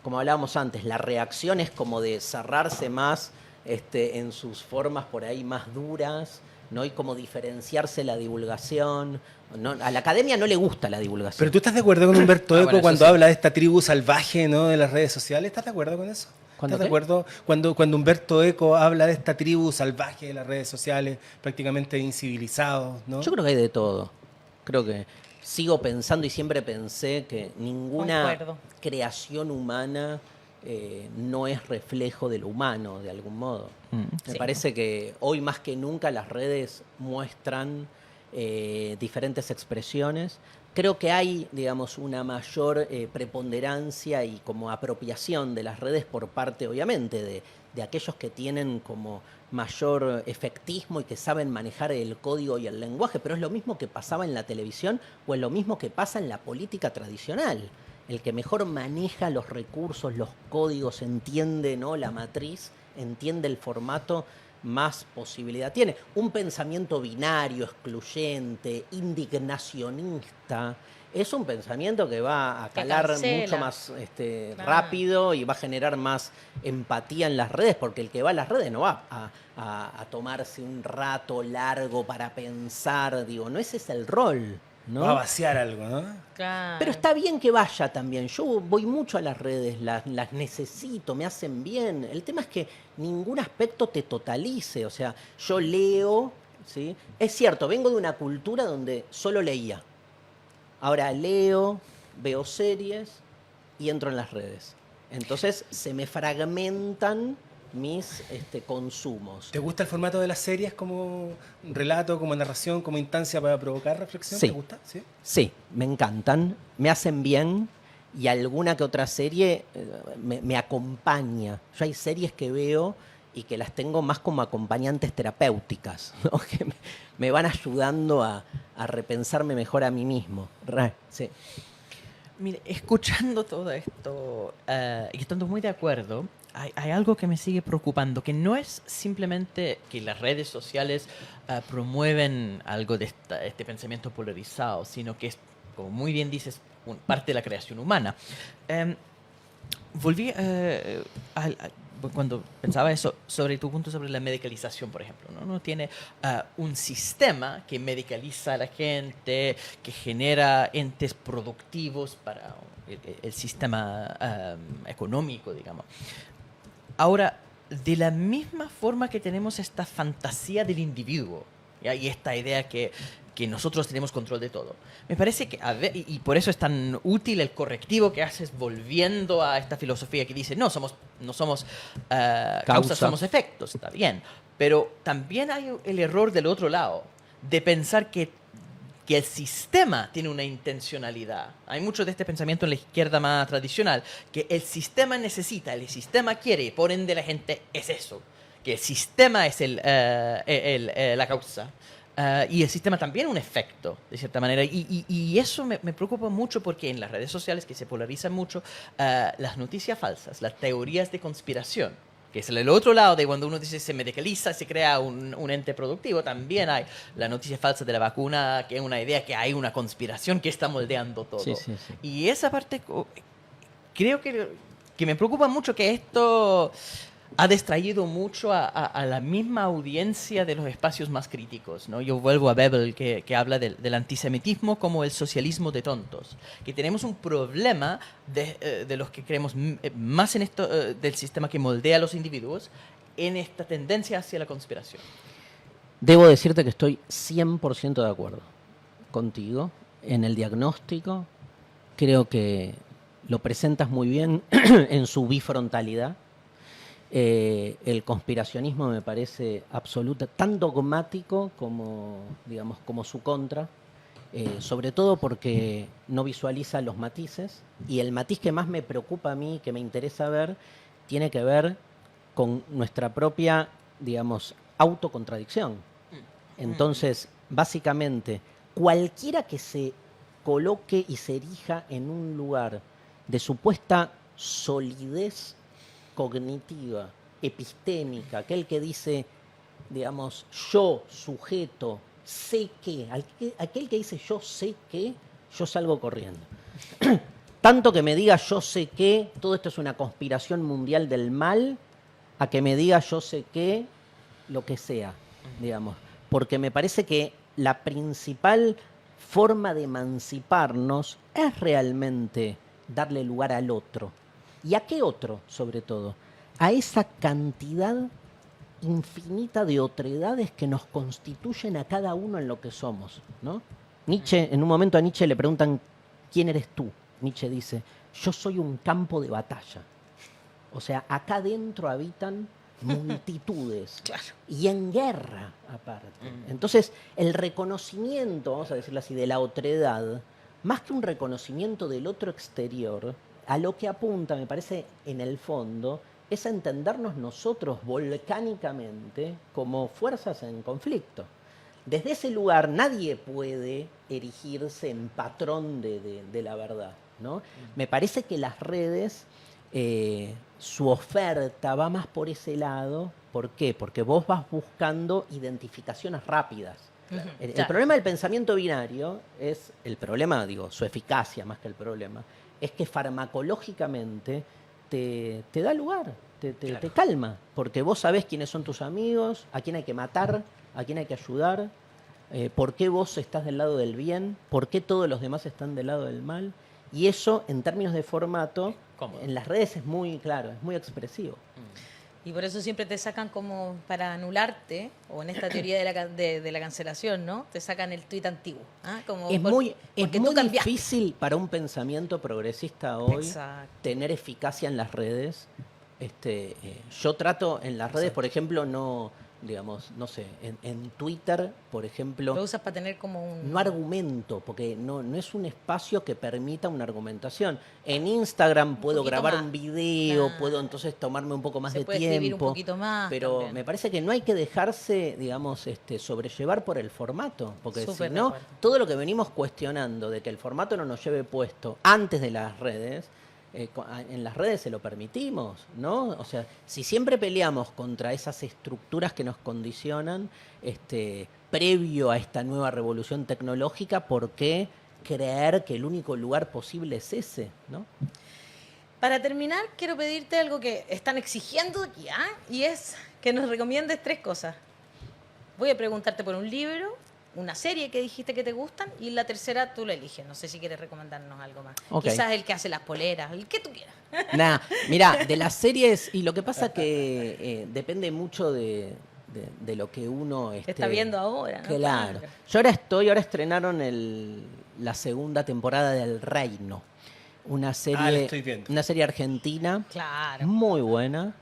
Como hablábamos antes, la reacción es como de cerrarse más en sus formas por ahí más duras, ¿no? Y como diferenciarse la divulgación. ¿No? A la academia no le gusta la divulgación. Pero tú estás de acuerdo con Humberto Eco cuando habla de esta tribu salvaje, ¿no? De las redes sociales. ¿Estás de acuerdo con eso? ¿Cuándo ¿Estás de qué? acuerdo? Cuando Humberto Eco habla de esta tribu salvaje de las redes sociales, prácticamente incivilizados, ¿no? Yo creo que hay de todo. Creo que sigo pensando y siempre pensé que ninguna Concuerdo. creación humana no es reflejo de lo humano, de algún modo. Me Sí. parece que hoy más que nunca las redes muestran diferentes expresiones. Creo que hay, digamos, una mayor preponderancia y como apropiación de las redes por parte, obviamente, de aquellos que tienen como mayor efectismo y que saben manejar el código y el lenguaje, pero es lo mismo que pasaba en la televisión o es lo mismo que pasa en la política tradicional. El que mejor maneja los recursos, los códigos, entiende, ¿no?, la matriz, entiende el formato, más posibilidad tiene. Un pensamiento binario, excluyente, indignacionista, es un pensamiento que va a Que calar cancela. mucho más Claro. rápido y va a generar más empatía en las redes, porque el que va a las redes no va a tomarse un rato largo para pensar, digo, no ese es el rol, ¿no? Va a vaciar algo, ¿no? Claro. Pero está bien que vaya también. Yo voy mucho a las redes, las necesito, me hacen bien. El tema es que ningún aspecto te totalice. O sea, yo leo, ¿sí? Es cierto, vengo de una cultura donde solo leía. Ahora leo, veo series y entro en las redes. Entonces se me fragmentan mis consumos. ¿Te gusta el formato de las series como relato, como narración, como instancia para provocar reflexión? Sí. ¿Te gusta? Sí. Sí, me encantan, me hacen bien y alguna que otra serie me acompaña. Yo hay series que veo y que las tengo más como acompañantes terapéuticas, ¿no? Que me van ayudando a repensarme mejor a mí mismo. Sí. Mire, escuchando todo esto y estando muy de acuerdo, hay algo que me sigue preocupando, que no es simplemente que las redes sociales promueven algo de este pensamiento polarizado, sino que es, como muy bien dices, parte de la creación humana. Volví cuando pensaba eso sobre tu punto sobre la medicalización, por ejemplo, ¿no? Uno tiene un sistema que medicaliza a la gente, que genera entes productivos para el sistema económico, digamos. Ahora, de la misma forma que tenemos esta fantasía del individuo, ¿ya?, y esta idea que nosotros tenemos control de todo, me parece que, y por eso es tan útil el correctivo que haces volviendo a esta filosofía que dice, no somos causas, somos efectos, está bien, pero también hay el error del otro lado, de pensar que el sistema tiene una intencionalidad. Hay mucho de este pensamiento en la izquierda más tradicional, que el sistema necesita, el sistema quiere, y por ende la gente es eso, que el sistema es la causa. Y el sistema también es un efecto, de cierta manera. Y eso me preocupa mucho porque en las redes sociales, que se polarizan mucho, las noticias falsas, las teorías de conspiración, que es el otro lado de cuando uno dice se medicaliza, se crea un ente productivo, también hay la noticia falsa de la vacuna, que es una idea que hay una conspiración que está moldeando todo. Sí, sí, sí. Y esa parte creo que me preocupa mucho, que esto ha distraído mucho a la misma audiencia de los espacios más críticos, ¿no? Yo vuelvo a Bebel, que habla del antisemitismo como el socialismo de tontos, que tenemos un problema de los que creemos más en esto del sistema que moldea a los individuos, en esta tendencia hacia la conspiración. Debo decirte que estoy 100% de acuerdo contigo en el diagnóstico. Creo que lo presentas muy bien en su bifrontalidad. El conspiracionismo me parece tan dogmático como, digamos, como su contra, sobre todo porque no visualiza los matices, y el matiz que más me preocupa a mí, que me interesa ver, tiene que ver con nuestra propia, digamos, autocontradicción. Entonces, básicamente, cualquiera que se coloque y se erija en un lugar de supuesta solidez cognitiva, epistémica, aquel que dice, digamos, yo, sujeto, sé qué, aquel que dice yo sé qué, yo salgo corriendo. Tanto que me diga yo sé qué, todo esto es una conspiración mundial del mal, a que me diga yo sé qué, lo que sea, digamos. Porque me parece que la principal forma de emanciparnos es realmente darle lugar al otro. ¿Y a qué otro, sobre todo? a esa cantidad infinita de otredades que nos constituyen a cada uno en lo que somos, ¿no? Nietzsche, en un momento a Nietzsche le preguntan, ¿quién eres tú? Nietzsche dice, yo soy un campo de batalla. O sea, acá dentro habitan multitudes. Claro. Y en guerra, aparte. Entonces, el reconocimiento, vamos a decirlo así, de la otredad, más que un reconocimiento del otro exterior, a lo que apunta, me parece, en el fondo, es a entendernos nosotros volcánicamente como fuerzas en conflicto. Desde ese lugar nadie puede erigirse en patrón de la verdad, ¿no? Me parece que las redes, su oferta va más por ese lado. ¿Por qué? Porque vos vas buscando identificaciones rápidas. El Claro. problema del pensamiento binario es, el problema, digo, su eficacia más que el problema, es que farmacológicamente te da lugar, te calma, porque vos sabés quiénes son tus amigos, a quién hay que matar, a quién hay que ayudar, por qué vos estás del lado del bien, por qué todos los demás están del lado del mal, y eso en términos de formato, Cómodo. en las redes es muy claro, es muy expresivo. Y por eso siempre te sacan como para anularte, o en esta teoría de la cancelación, ¿no? Te sacan el tuit antiguo. ¿Ah? Como Es muy porque tú cambiaste. difícil para un pensamiento progresista hoy Exacto. tener eficacia en las redes. Yo trato en las redes, por ejemplo, no, digamos, no sé, en Twitter, por ejemplo, Lo usas para tener como un... no argumento, porque no es un espacio que permita una argumentación. En Instagram puedo poquito grabar más. un video, Claro. puedo entonces tomarme un poco más Se de puede tiempo. escribir un poquito más Pero también. me parece que no hay que dejarse, digamos, sobrellevar por el formato, porque Súper si de no, acuerdo. todo lo que venimos cuestionando de que el formato no nos lleve puesto antes de las redes, en las redes se lo permitimos, ¿no? O sea, si siempre peleamos contra esas estructuras que nos condicionan, previo a esta nueva revolución tecnológica, ¿por qué creer que el único lugar posible es ese, ¿no? Para terminar, quiero pedirte algo que están exigiendo aquí, ¿ah? Y es que nos recomiendes 3 cosas. Voy a preguntarte por un libro, una serie que dijiste que te gustan, y la tercera tú la eliges. No sé si quieres recomendarnos algo más. Ok. Quizás el que hace las poleras, el que tú quieras. Nah, mira, de las series, y lo que pasa que depende mucho de lo que uno Te está viendo ahora, ¿no? Claro. Ahora estrenaron la segunda temporada del Reino. Una la serie, estoy viendo. una serie argentina Claro. muy buena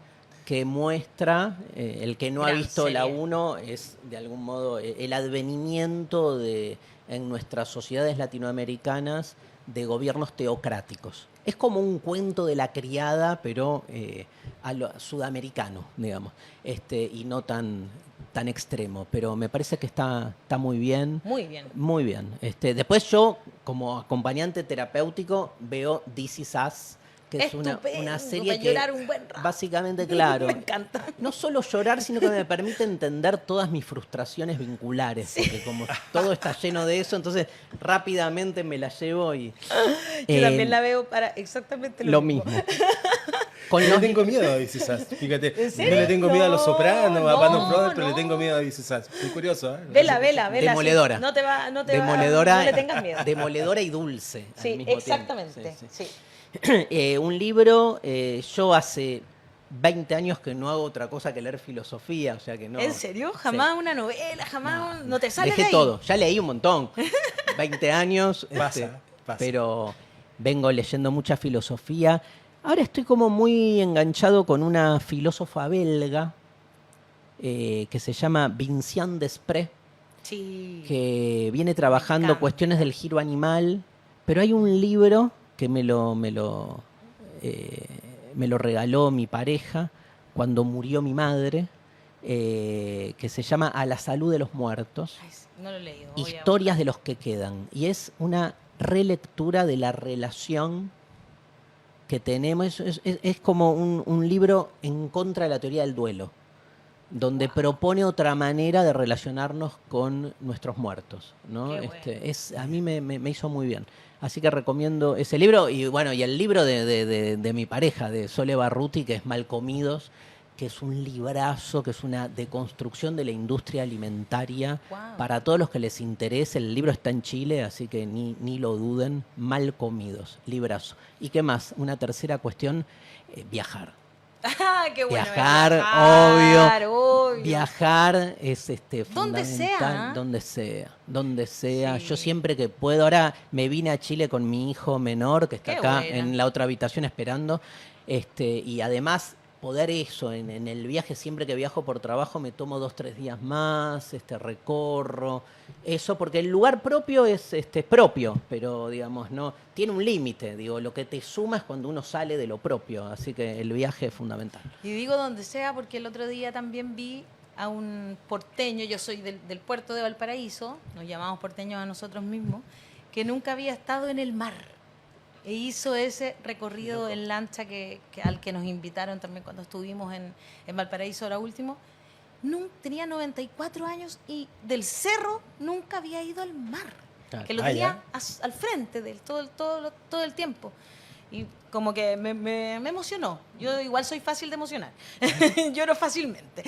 que muestra, el que no ha Gran visto la serie. 1 es de algún modo el advenimiento en nuestras sociedades latinoamericanas de gobiernos teocráticos. Es como un cuento de la criada, pero a lo sudamericano, digamos, y no tan extremo. Pero me parece que está muy bien. Muy bien. Muy bien. Después yo, como acompañante terapéutico, veo This Is Us, que es una Estupendo, serie para que llorar un buen rato. básicamente, claro, Me encanta. no solo llorar, sino que me permite entender todas mis frustraciones vinculares, porque como todo está lleno de eso, entonces rápidamente me la llevo y... Yo también la veo para exactamente lo lo mismo. mismo. Con No los- le tengo miedo a This Is Us, fíjate. ¿En No serio? le tengo miedo a Los No, Sopranos, a Band of no, Brothers, pero no. le tengo miedo a This Is Us. Muy curioso, ¿eh? Vela. Demoledora. Sí. No te va, Demoledora, no le tengas miedo. demoledora y dulce al Sí, mismo exactamente. tiempo. Sí, sí. Sí. Un libro, yo hace 20 años que no hago otra cosa que leer filosofía, o sea que no... ¿En serio? Sí. ¿Jamás una novela? ¿Jamás no te sale de Dejé ahí? todo, ya leí un montón, 20 años, Pasa. pero vengo leyendo mucha filosofía. Ahora estoy como muy enganchado con una filósofa belga que se llama Vinciane Desprez, Sí. que viene trabajando encanta. cuestiones del giro animal, pero hay un libro que me lo regaló mi pareja cuando murió mi madre, que se llama A la salud de los muertos, Ay, no lo he leído. voy a- historias de los que quedan. Y es una relectura de la relación que tenemos. Es como un libro en contra de la teoría del duelo, donde propone otra manera de relacionarnos con nuestros muertos, ¿no? Qué bueno. A mí me hizo muy bien. Así que recomiendo ese libro y bueno, y el libro de mi pareja, de Sole Barruti, que es Malcomidos, que es un librazo, que es una deconstrucción de la industria alimentaria. Guau. Para todos los que les interese, el libro está en Chile, así que ni lo duden. Malcomidos, librazo. ¿Y qué más? Una tercera cuestión, viajar. Ah, qué bueno. Viajar, obvio. Viajar es Donde sea, fundamental. ¿eh? Donde sea. Sí. Yo siempre que puedo. Ahora me vine a Chile con mi hijo menor, que está Qué acá buena. en la otra habitación esperando. Y además poder eso, en el viaje, siempre que viajo por trabajo, me tomo 2, 3 días más, recorro. Eso, porque el lugar propio es propio, pero digamos, no tiene un límite. Digo, lo que te suma es cuando uno sale de lo propio. Así que el viaje es fundamental. Y digo donde sea porque el otro día también vi a un porteño, yo soy del puerto de Valparaíso, nos llamamos porteños a nosotros mismos, que nunca había estado en el mar. E hizo ese recorrido en lancha al que nos invitaron también cuando estuvimos en Valparaíso ahora último. Tenía 94 años y del cerro nunca había ido al mar, Claro. que lo tenía al frente de él todo el tiempo. Y como que me emocionó. Yo igual soy fácil de emocionar. Lloro fácilmente.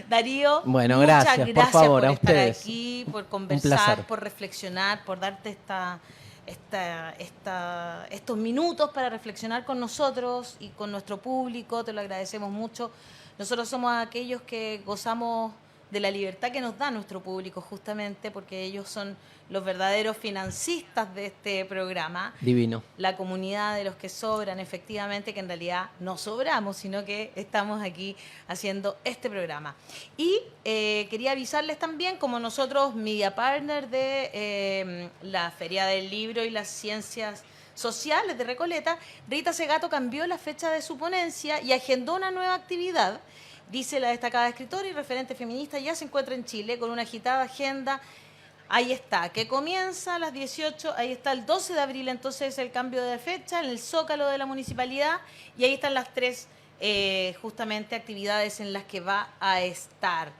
Darío, Bueno, muchas gracias, gracias por favor, a estar ustedes. aquí, por placer. conversar, por reflexionar, por darte estos minutos para reflexionar con nosotros y con nuestro público. Te lo agradecemos mucho. Nosotros somos aquellos que gozamos de la libertad que nos da nuestro público, justamente porque ellos son los verdaderos financistas de este programa. Divino. La comunidad de los que sobran, efectivamente, que en realidad no sobramos, sino que estamos aquí haciendo este programa. Y quería avisarles también, como nosotros, media partner de la Feria del Libro y las Ciencias Sociales de Recoleta, Rita Segato cambió la fecha de su ponencia y agendó una nueva actividad. Dice la destacada escritora y referente feminista, ya se encuentra en Chile con una agitada agenda. Ahí está, que comienza a las 18, ahí está el 12 de abril, entonces el cambio de fecha, en el Zócalo de la Municipalidad, y ahí están las 3 justamente actividades en las que va a estar.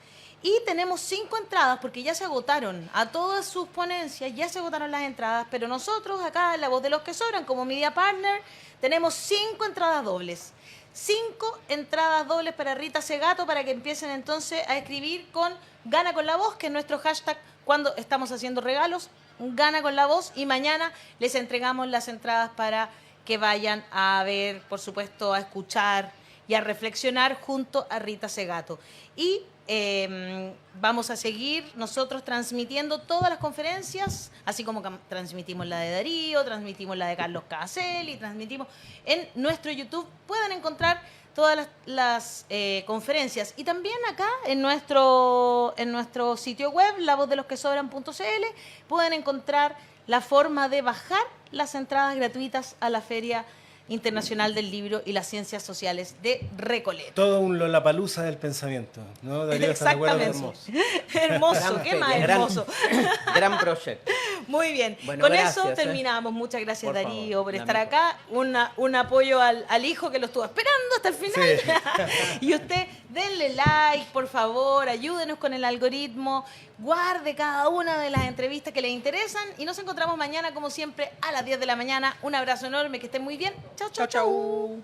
Y tenemos 5 entradas, porque ya se agotaron a todas sus ponencias, ya se agotaron las entradas, pero nosotros acá en La Voz de los que Sobran, como Media Partner, tenemos 5 entradas dobles. 5 entradas dobles para Rita Segato para que empiecen entonces a escribir con Gana con la Voz, que es nuestro hashtag cuando estamos haciendo regalos, Gana con la Voz, y mañana les entregamos las entradas para que vayan a ver, por supuesto, a escuchar y a reflexionar junto a Rita Segato. Y vamos a seguir nosotros transmitiendo todas las conferencias, así como transmitimos la de Darío, transmitimos la de Carlos Caselli, transmitimos en nuestro YouTube. Pueden encontrar todas las conferencias. Y también acá en nuestro sitio web, lavozdelosquesobran.cl, pueden encontrar la forma de bajar las entradas gratuitas a la Feria Internacional del Libro y las Ciencias Sociales de Recoleta. Todo un Lollapalooza del pensamiento, ¿no? Darío, ¿estás de acuerdo? Exactamente. Hermoso, qué más hermoso. Gran proyecto. Muy bien. Bueno, Con gracias, eso terminamos. Muchas gracias, Por Darío, favor, por la estar mejor. acá. Un apoyo al hijo que lo estuvo esperando hasta el final. Sí. Y usted, denle like, por favor, ayúdenos con el algoritmo, guarde cada una de las entrevistas que le interesan y nos encontramos mañana, como siempre, a las 10 de la mañana. Un abrazo enorme, que estén muy bien. Chau, chau, chau.